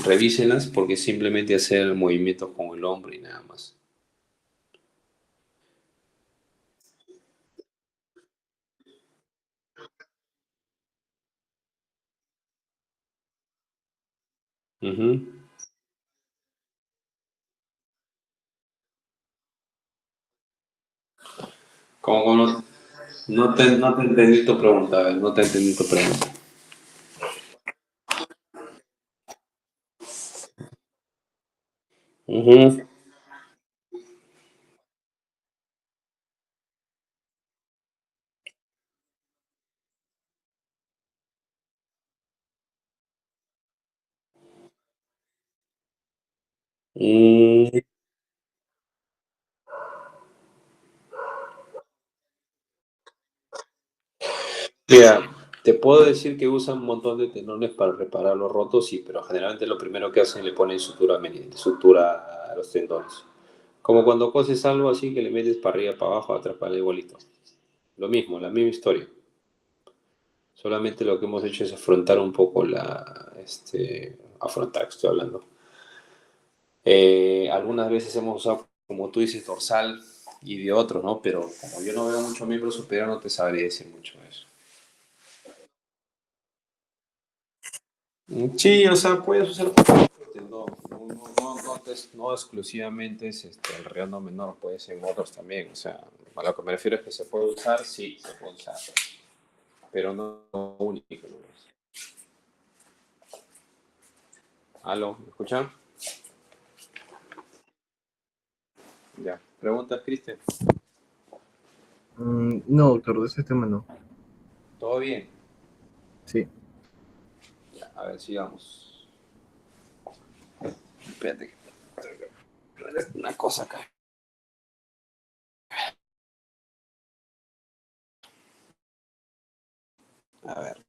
Revísenlas porque simplemente hacer el movimiento con el hombro y nada más. Ujú. Como no te entendí tu pregunta, a ver, no te entendí tu pregunta. Ujú. Mm, Mira, te puedo decir que usan un montón de tendones para reparar los rotos, sí, pero generalmente lo primero que hacen le ponen sutura a los tendones. Como cuando coses algo así que le metes para arriba, para abajo, atrás, para igualito. Lo mismo, la misma historia. Solamente lo que hemos hecho es afrontar un poco afrontar, estoy hablando. Algunas veces hemos usado, como tú dices, dorsal y de otros, ¿no? Pero como yo no veo mucho miembro superior, no te sabría decir mucho de eso. Sí, o sea, puedes usar. No exclusivamente es el redondo menor, puede ser en otros también. O sea, a lo que me refiero es que se puede usar, sí, se puede usar, pero no único. ¿No? ¿Aló? ¿Me escuchan? Ya. ¿Preguntas, Cristian? No, doctor, de ese tema no. ¿Todo bien? Sí. Ya, a ver, sigamos. Espérate. Una cosa acá. A ver.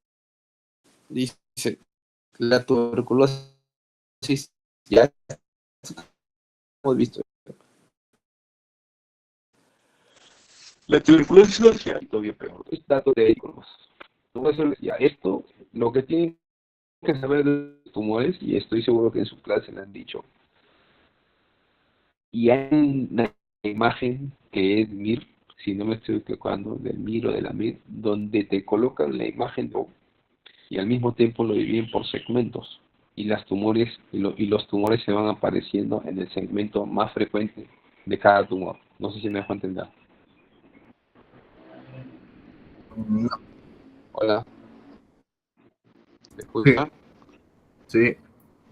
Dice, la tuberculosis ya hemos visto. La tuberculosis social, todavía peor. Es dato de íconos. Ya, esto, lo que tienen que saber de los tumores, y estoy seguro que en su clase le han dicho, y hay una imagen que es MIR, si no me estoy equivocando, del MIR o de la MIR, donde te colocan la imagen y al mismo tiempo lo dividen por segmentos. Y las tumores y los tumores se van apareciendo en el segmento más frecuente de cada tumor. No sé si me dejo entender. No. Hola, ¿me Sí, escucha? sí,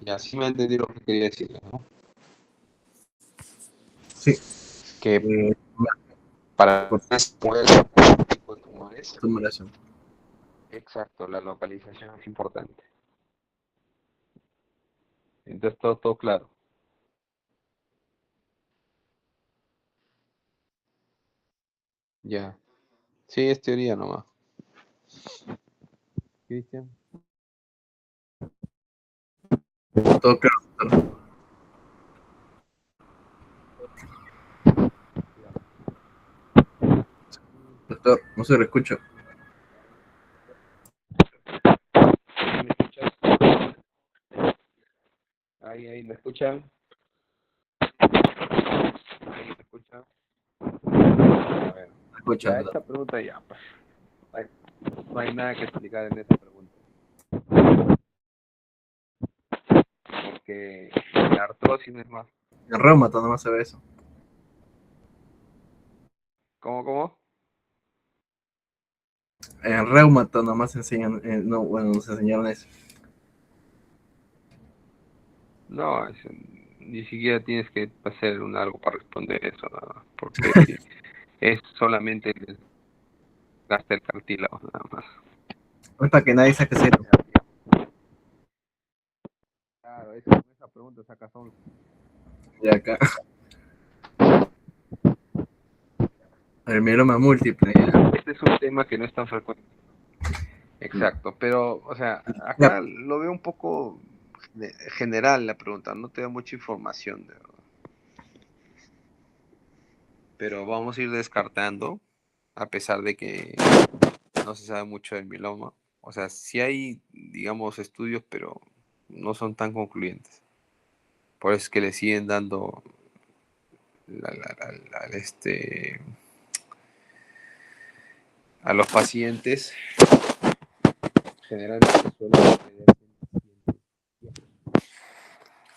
Y así me entendí lo que quería decir, ¿no? sí. Que Eh, para por poder tipo de tumores, tumulación. exacto, la localización es importante. Entonces todo claro. Ya. Sí, es teoría nomás. Cristian. Todo claro, doctor. Doctor, no se lo escucha. ¿Me escuchas? Ahí, ¿me escuchan? Ahí, ¿me escuchan? A ver. Ya, Escuchando. esta pregunta ya, pues. No hay nada que explicar en esa pregunta. Porque la artrosis no es más. En reumata nomás se ve eso. ¿Cómo? En reumata nomás enseñan, no, bueno, nos enseñaron eso. No, ni siquiera tienes que hacer algo para responder eso, nada, porque es solamente el desgaste del cartílago, nada más. No es para que nadie saque cero. Claro, esa pregunta saca son. Y acá, el mieloma múltiple. Ya. Este es un tema que no es tan frecuente. Exacto, pero, o sea, Ya, acá lo veo un poco general la pregunta, no te da mucha información, de verdad. Pero vamos a ir descartando, a pesar de que no se sabe mucho del mieloma. O sea, sí hay, digamos, estudios, pero no son tan concluyentes. Por eso es que le siguen dando a los pacientes, generalmente suelen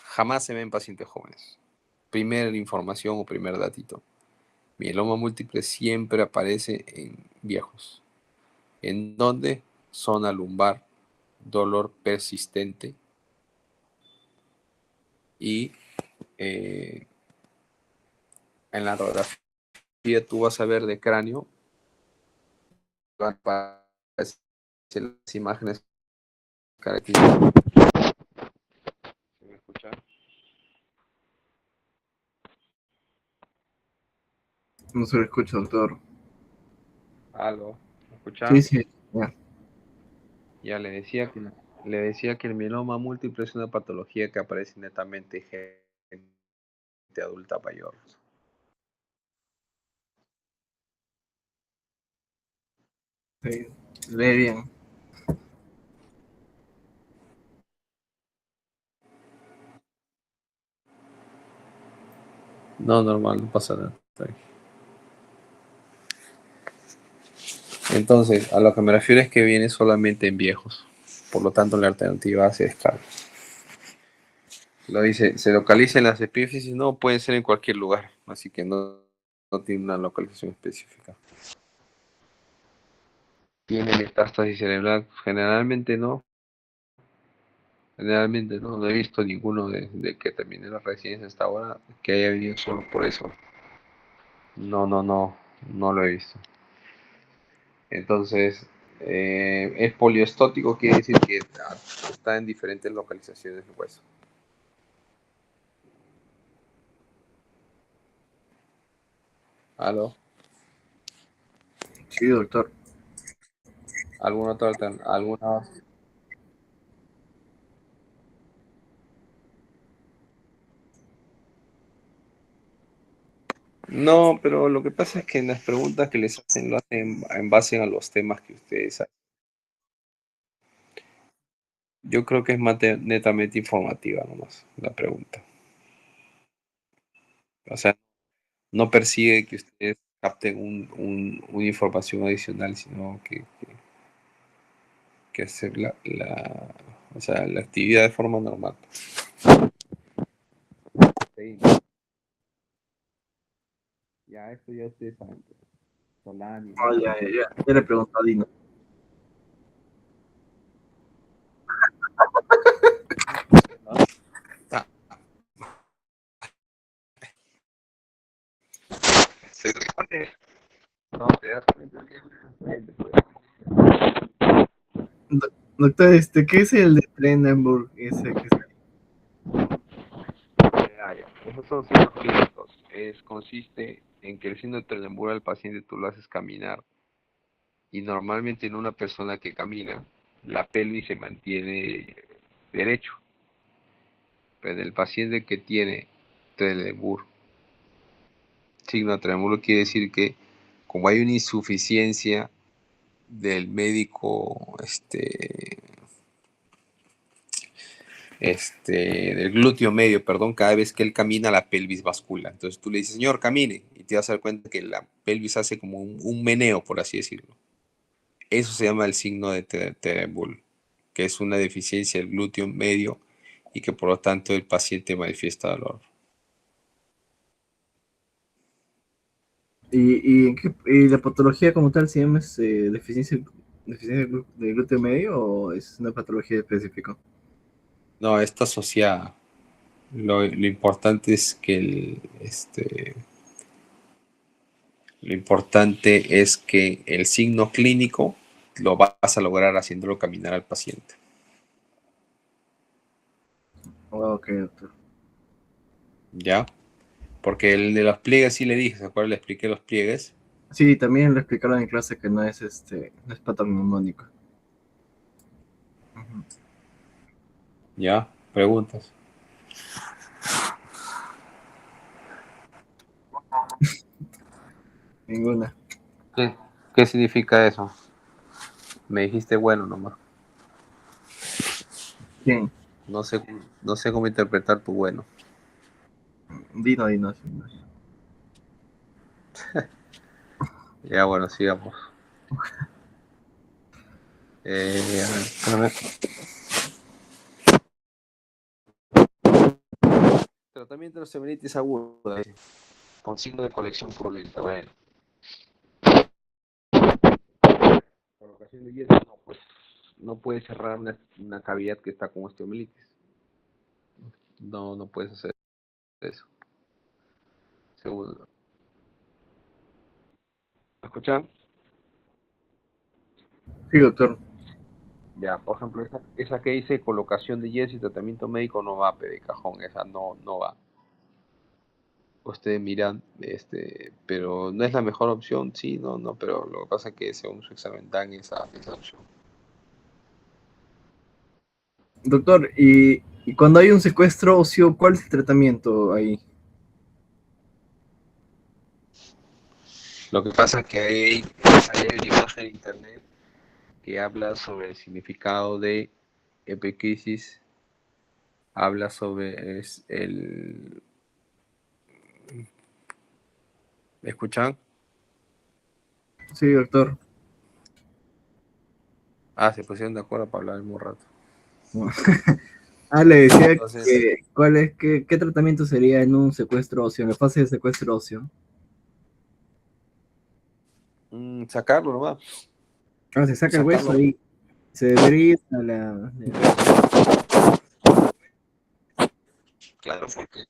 jamás se ven pacientes jóvenes. Primer información o primer datito. Mieloma múltiple siempre aparece en viejos. ¿En dónde? Zona lumbar, dolor persistente y en la radiografía tú vas a ver de cráneo van a aparecer las imágenes características. ¿Me escucha? no se lo escucha, doctor. ¿Algo? ¿Me Sí, escucha? sí, ya. Ya le decía que el mieloma múltiple es una patología que aparece netamente en gente adulta mayor. Sí, lee bien. No, normal, no pasa nada. Entonces, a lo que me refiero es que viene solamente en viejos. Por lo tanto, la alternativa A se descarta. Lo dice, se localiza en las epífisis, no, puede ser en cualquier lugar, así que no tiene una localización específica. ¿Tiene metástasis cerebral? Generalmente no he visto ninguno de que termine la residencia hasta ahora que haya venido solo por eso. No lo he visto. Entonces, es poliostótico, quiere decir que está en diferentes localizaciones del hueso. ¿Aló? Sí, doctor. ¿Alguna otra alguna? No, pero lo que pasa es que en las preguntas que les hacen lo hacen en base a los temas que ustedes hacen. Yo creo que es netamente informativa nomás la pregunta. O sea, no persigue que ustedes capten una información adicional, sino que hacer o sea, la actividad de forma normal. Sí. Ya, esto ya ustedes saben. Solani, Oh, ya le pregunto a Dino. Ah, se responde. No, te das cuenta que Doctor, ¿qué es el de Trendelenburg? Ese que esos son signos clínicos. Consiste en que el signo de Trendelenburg al paciente tú lo haces caminar y normalmente en una persona que camina la pelvis se mantiene derecho, pero en el paciente que tiene Trendelenburg, signo de Trendelenburg quiere decir que como hay una insuficiencia del médico, del glúteo medio, perdón, cada vez que él camina la pelvis bascula. Entonces tú le dices, señor, camine, y te vas a dar cuenta que la pelvis hace como un meneo, por así decirlo. Eso se llama el signo de Trendelenburg, que es una deficiencia del glúteo medio y que por lo tanto el paciente manifiesta dolor. ¿Y la patología como tal se llama deficiencia del glúteo medio o es una patología específica? No, está asociada. Lo importante es que lo importante es que el signo clínico lo vas a lograr haciéndolo caminar al paciente. Oh, ok, doctor. ¿Ya? Porque el de los pliegues sí le dije, ¿se acuerdan? Le expliqué los pliegues. Sí, también le explicaron en clase que no es patognomónico. Ujú. ¿Ya? Preguntas. Ninguna. ¿Qué, qué significa eso? Me dijiste bueno nomás. ¿Quién? No sé, no sé cómo interpretar tu bueno. Dino. Ya bueno, sigamos. A ver, espérame. Tratamiento de la seminitis aguda, con signo de colección purulenta. Bueno, colocación de hielo, no, pues no puedes cerrar una cavidad que está con osteomelitis. No puedes hacer eso. Segundo. ¿Me escuchan? Sí, doctor. Ya, por ejemplo, esa que dice colocación de yeso y tratamiento médico no va, de cajón, esa no va. Ustedes miran, pero no es la mejor opción, sí, no, pero lo que pasa es que según su examen dan esa opción. Doctor, y cuando hay un secuestro óseo, ¿cuál es el tratamiento ahí? Lo que pasa es que hay una imagen en internet que habla sobre el significado de epicrisis, habla sobre ¿me escuchan? Sí, doctor. Ah, se pusieron de acuerdo para hablar el mismo rato. Le decía Entonces, que qué tratamiento sería en un secuestro óseo, en la fase de secuestro óseo. sacarlo nomás. Se saca el hueso Sacarlo. y se debería ir a Claro, porque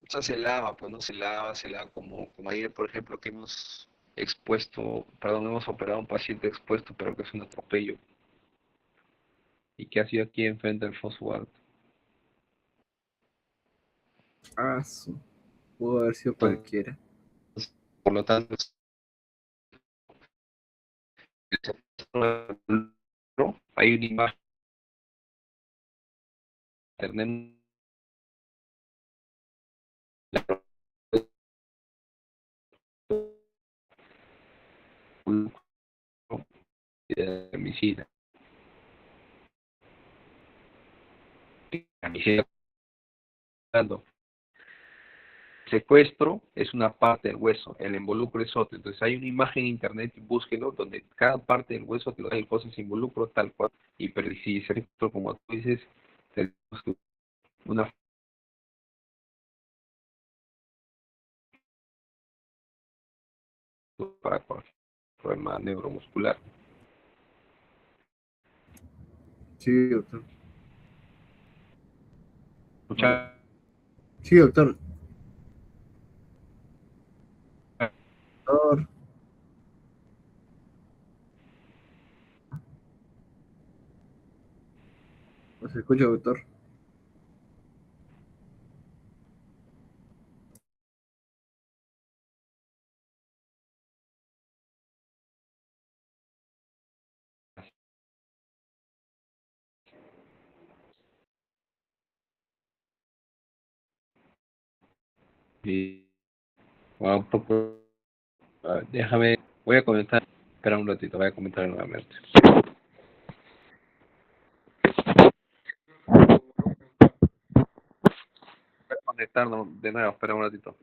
o sea, se lava, pues no se lava como ayer, por ejemplo, que hemos hemos operado a un paciente expuesto, pero que es un atropello, y que ha sido aquí enfrente del Fosward. pudo haber sido Entonces, cualquiera. por lo tanto, ¿no? Hay una imagen en internet de homicida. Secuestro es una parte del hueso, el involucro es otro. Entonces hay una imagen en internet, búsquelo, donde cada parte del hueso te lo da el cosa se involucro tal cual. Y pero si secuestro, como tú dices, tenemos que una para cualquier problema neuromuscular. Sí, doctor. Mucha Sí, doctor. Doctor. ¿No se escucha, doctor? y bueno, un poco, déjame, voy a comentar, espera un ratito, voy a comentar nuevamente. Voy a conectarnos de nuevo, espera un ratito.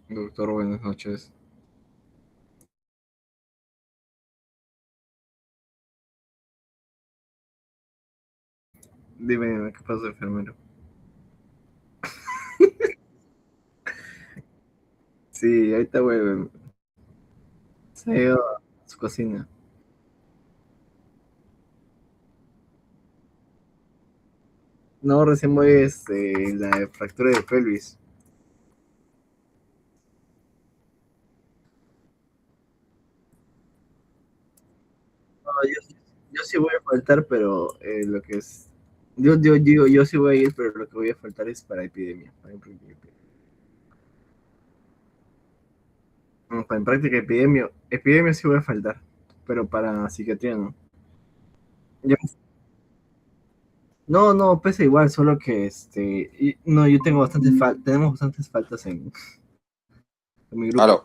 Doctor, buenas noches. Dime, ¿qué pasa, enfermero? Sí, ahorita, güey, se ha ido a su cocina. No, recién voy, en la fractura de pelvis. No, yo sí voy a faltar, pero lo que es... Yo digo, yo sí voy a ir, pero lo que voy a faltar es para epidemia. Para en práctica epidemia sí voy a faltar, pero para psiquiatría no. Yo- no, no, pesa igual, solo que no, yo tengo tenemos bastantes faltas en mi grupo. Aló,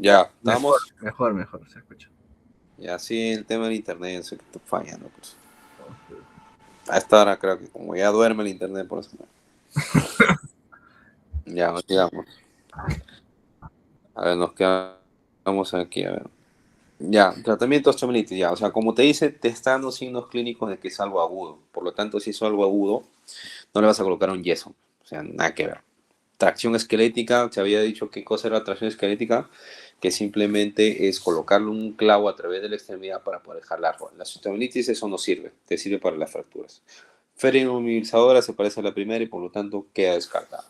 ya, Mejor, estamos. mejor, mejor, se escucha. Y así el tema del internet, sé que está fallando, pues. A esta hora creo que como ya duerme el internet, por eso. Ya, nos quedamos. A ver, nos quedamos aquí, a ver. Ya, tratamiento de osteomielitis, ya. O sea, como te dice, te está dando signos clínicos de que es algo agudo. Por lo tanto, si es algo agudo, no le vas a colocar un yeso. O sea, nada que ver. Tracción esquelética, te había dicho qué cosa era tracción esquelética, que simplemente es colocarle un clavo a través de la extremidad para poder jalarlo. La osteomielitis eso no sirve, te sirve para las fracturas. Ferroinmovilizadora se parece a la primera y por lo tanto queda descartada.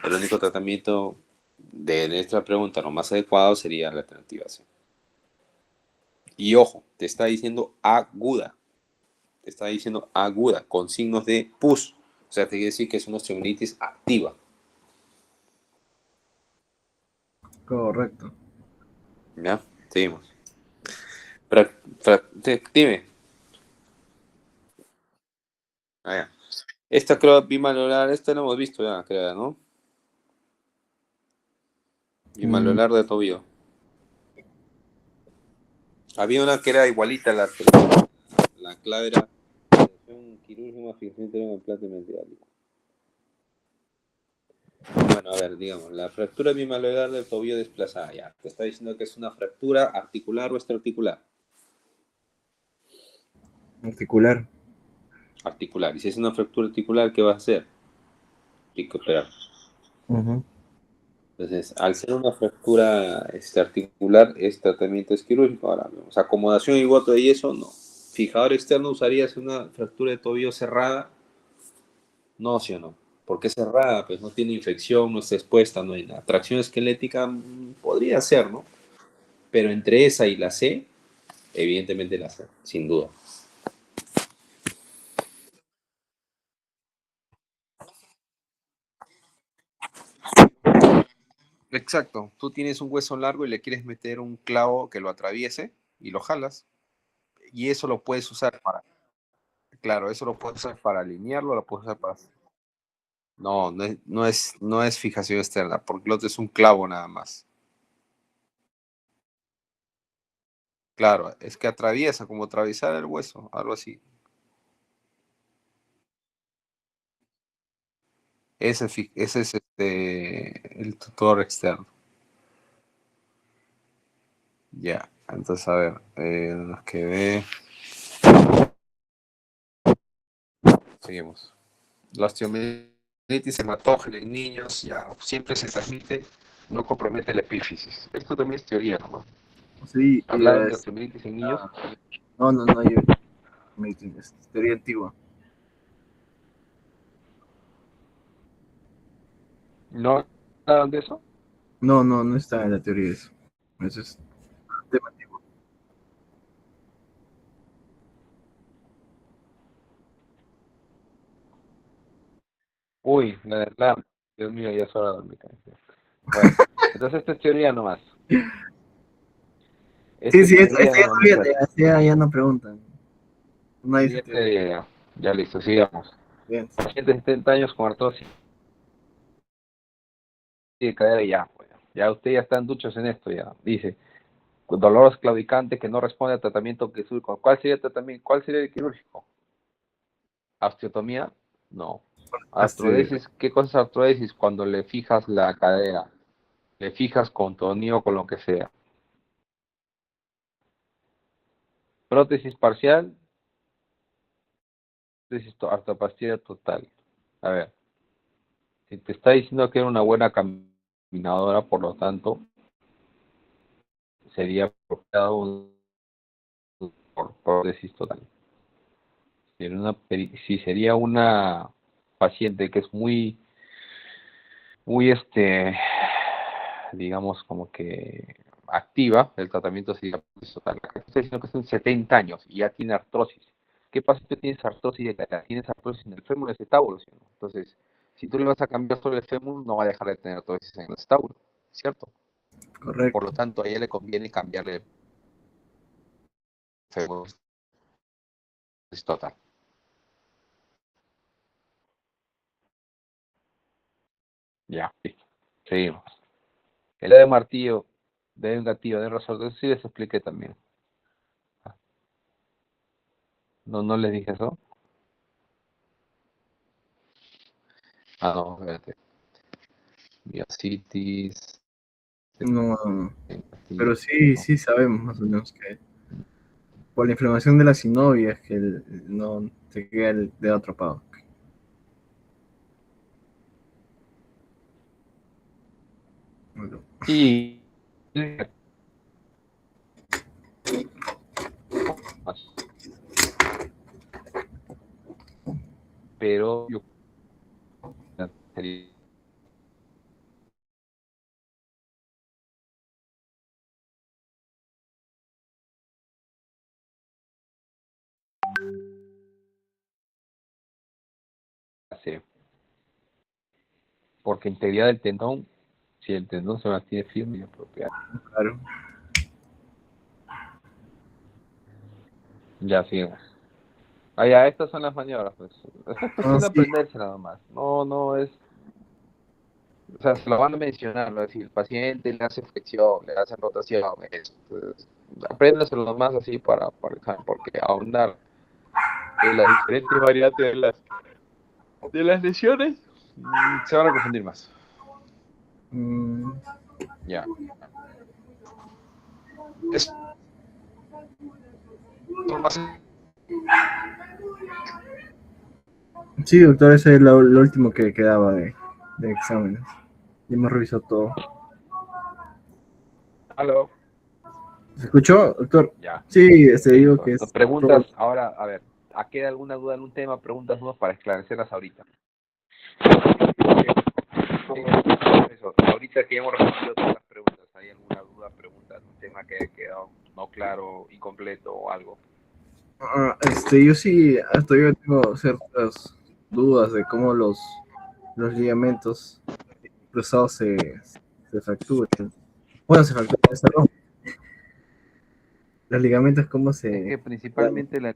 El único tratamiento de nuestra pregunta, lo más adecuado sería la alternativa C. Y ojo, te está diciendo aguda. Te está diciendo aguda, con signos de pus. O sea, te quiere decir que es una osteomielitis activa. Correcto. ¿Ya? Seguimos. Dime. Ah, ya. Esta creo bimalolar, esta la hemos visto ya, creo, ¿no? Mm, Bimalolar de tobillo. Había una que era igualita a la clave era quirúrgica, fijación en implante mediálico. Bueno, a ver, digamos, la fractura bimalolar del tobillo desplazada, ya. Te está diciendo que es una fractura articular o extraarticular. articular. Articular. Y si es una fractura articular, ¿qué vas a hacer? Recuperar. Ujú. Entonces, al ser una fractura articular, es tratamiento es quirúrgico. Ahora, vemos, acomodación y voto de yeso, no. Fijador externo usarías una fractura de tobillo cerrada, no, sí o no. ¿Por qué cerrada? Pues no tiene infección, no está expuesta, no hay nada. Tracción esquelética podría ser, ¿no? Pero entre esa y la C, evidentemente la C, sin duda. Exacto. Tú tienes un hueso largo y le quieres meter un clavo que lo atraviese y lo jalas. Y eso lo puedes usar para, claro, eso lo puedes usar para alinearlo, lo puedes usar para... No, no es fijación externa, porque el otro es un clavo nada más. Claro, es que atraviesa, como atravesar el hueso, algo así. Ese es el tutor externo. Ya, entonces a ver, nos quedé. Seguimos. La osteomielitis hematógena en niños ya siempre se transmite, no compromete la epífisis. Esto también es teoría, ¿no? Sí, Hablaron de osteomielitis en niños. no, es teoría antigua. ¿No hablaron de eso? No está en la teoría eso. Eso es tema antiguo. Uy, la verdad. Dios mío, ya es hora de dormir. Bueno, entonces esta es teoría nomás. Sí, Esta es sí, teoría esto ya nomás, no viene, muchachos. ya no preguntan. No Sí, dice esta teoría. teoría ya. Ya listo, sigamos. Bien. Paciente de 70 años con artrosis de cadera y ya, pues. Ya usted ya está en duchos en esto ya. Dice, dolor claudicante que no responde al tratamiento quirúrgico. ¿Cuál sería el tratamiento? ¿Cuál sería el quirúrgico? ¿Osteotomía? No. Este, Artrodesis, ¿qué cosa es artrodesis? Cuando le fijas la cadera, le fijas con tornillo o con lo que sea. Prótesis parcial, prótesis artroplastia total. A ver, si te está diciendo que era una buena caminadora, por lo tanto, sería apropiado por prótesis total. Si sería una paciente que es muy digamos como que activa, el tratamiento sería prótesis total. Acá está diciendo que son 70 años y ya tiene artrosis. ¿Qué pasa si tú tienes artrosis de cadera? Tienes artrosis en el fémur y el acetábulo, ¿sí o no? Entonces, si tú le vas a cambiar solo el fémur, no va a dejar de tener artrosis en el acetábulo, ¿cierto? Por lo correcto. tanto, a ella le conviene cambiarle el fémur total. Ya, listo. Seguimos. El dedo de martillo. de vengativo, de resorte. Sí les expliqué también. No, no les dije eso. Ah, no, espérate. Miositis, No, no, no. vengativo. Pero sí, sí sabemos más o menos que por la inflamación de la sinovias que no te queda el dedo atrapado. Bueno, Y pero yo hace porque integridad del tendón, si el tendón se mantiene firme y apropiado. claro. Ya sigamos. Ah, ya, estas son las maniobras, pues. Esto es Ah, cuestión de sí, aprenderse nada más. No, no es, o sea, se lo van a mencionar, ¿no? Es decir, el paciente le hace flexión, le hace rotación, eso. Pues, apréndaselo nomás así para el examen, porque ahondar en las diferentes variantes de las lesiones se van a confundir más. mm, Ya. Esto va a ser sí, doctor, ese es lo último que quedaba de exámenes. Ya hemos revisado todo. algo. ¿Se escuchó, doctor? Ya, Sí, digo listo. que Entonces, es todo. preguntas, ahora, a ver, ¿queda alguna duda en un tema? Preguntas nuevas para esclarecerlas ahorita. Eso, ahorita que hemos respondido todas las preguntas, ¿hay alguna duda, pregunta, un tema que haya quedado no claro, incompleto o algo? Yo sí, hasta yo tengo ciertas dudas de cómo los ligamentos cruzados se fracturan. Bueno, se fracturan, perdón. Los ligamentos, ¿cómo Es se... que principalmente la,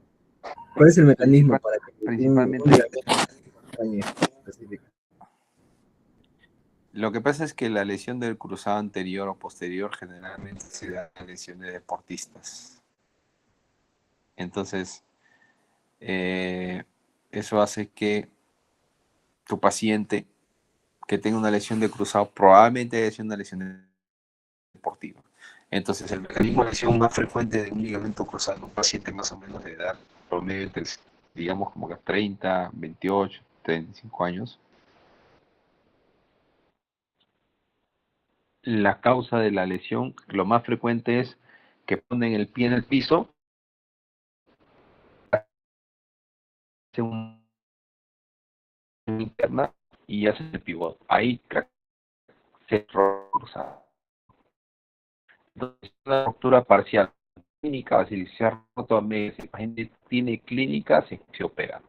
¿Cuál es el mecanismo principal, para que un principalmente ligamento se dañe específico? lo que pasa es que la lesión del cruzado anterior o posterior generalmente se da en lesiones de deportistas. Entonces, eh, eso hace que tu paciente que tenga una lesión de cruzado probablemente haya sido una lesión deportiva. Entonces, el mecanismo de lesión más frecuente de un ligamento cruzado en un paciente más o menos de edad promedio entre, digamos, como que 30, 28, 35 años, la causa de la lesión, lo más frecuente es que ponen el pie en el piso, hacen una interna y hacen el pivot. Ahí se cruzado. Entonces, una ruptura parcial clínica, si se ha roto a meses, si el paciente tiene clínica, se opera.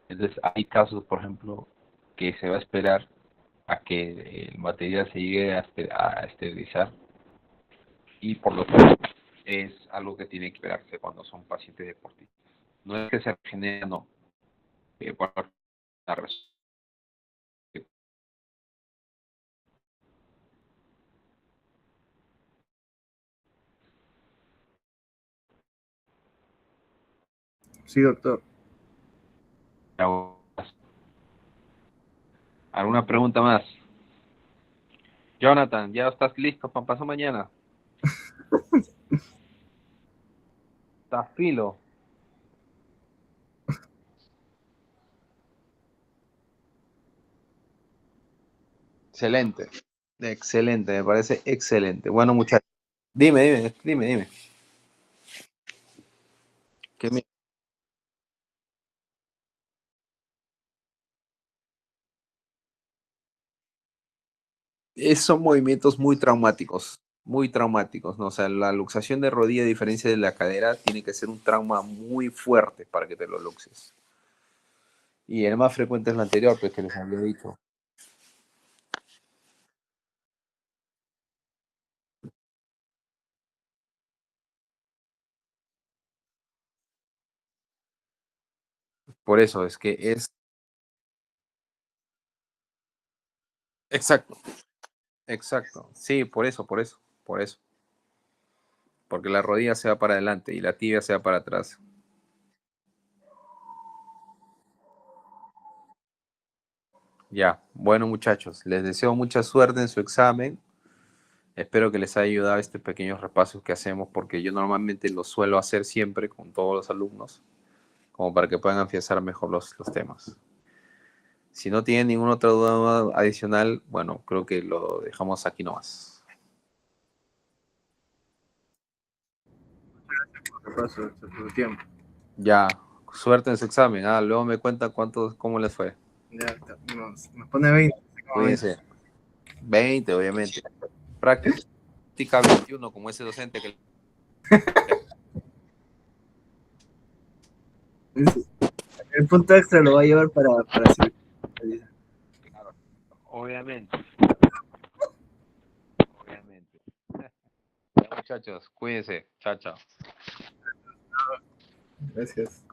Entonces, hay casos, por ejemplo, que se va a esperar a que el material se llegue a esterilizar y por lo tanto es algo que tiene que esperarse cuando son pacientes deportistas. No es que se regenera, no. Bueno, Sí, doctor. ¿alguna pregunta más? Jonathan, ¿ya estás listo para pasar mañana? ¿Estás filo? Excelente. Excelente, me parece excelente. Bueno, muchachos. Dime. Que son movimientos muy traumáticos, ¿no? O sea, la luxación de rodilla, a diferencia de la cadera, tiene que ser un trauma muy fuerte para que te lo luxes. Y el más frecuente es lo anterior, pues que les había dicho. Por eso es que es exacto. Exacto. Sí, por eso, por eso, por eso. Porque la rodilla se va para adelante y la tibia se va para atrás. Ya, bueno muchachos, les deseo mucha suerte en su examen. Espero que les haya ayudado este pequeño repaso que hacemos porque yo normalmente lo suelo hacer siempre con todos los alumnos, como para que puedan afianzar mejor los temas. Si no tienen ninguna otra duda adicional, bueno, creo que lo dejamos aquí nomás. ¿Qué pasó? Se fue el tiempo. Ya, suerte en su examen. Luego me cuentan cómo les fue. Ya, nos pone 20. ¿Cómo ves? Cuídense. 20, obviamente. Práctica 21, como ese docente que... El punto extra lo va a llevar para seguir. Obviamente. Obviamente. Ya, muchachos, cuídense. Chao, chao. Gracias.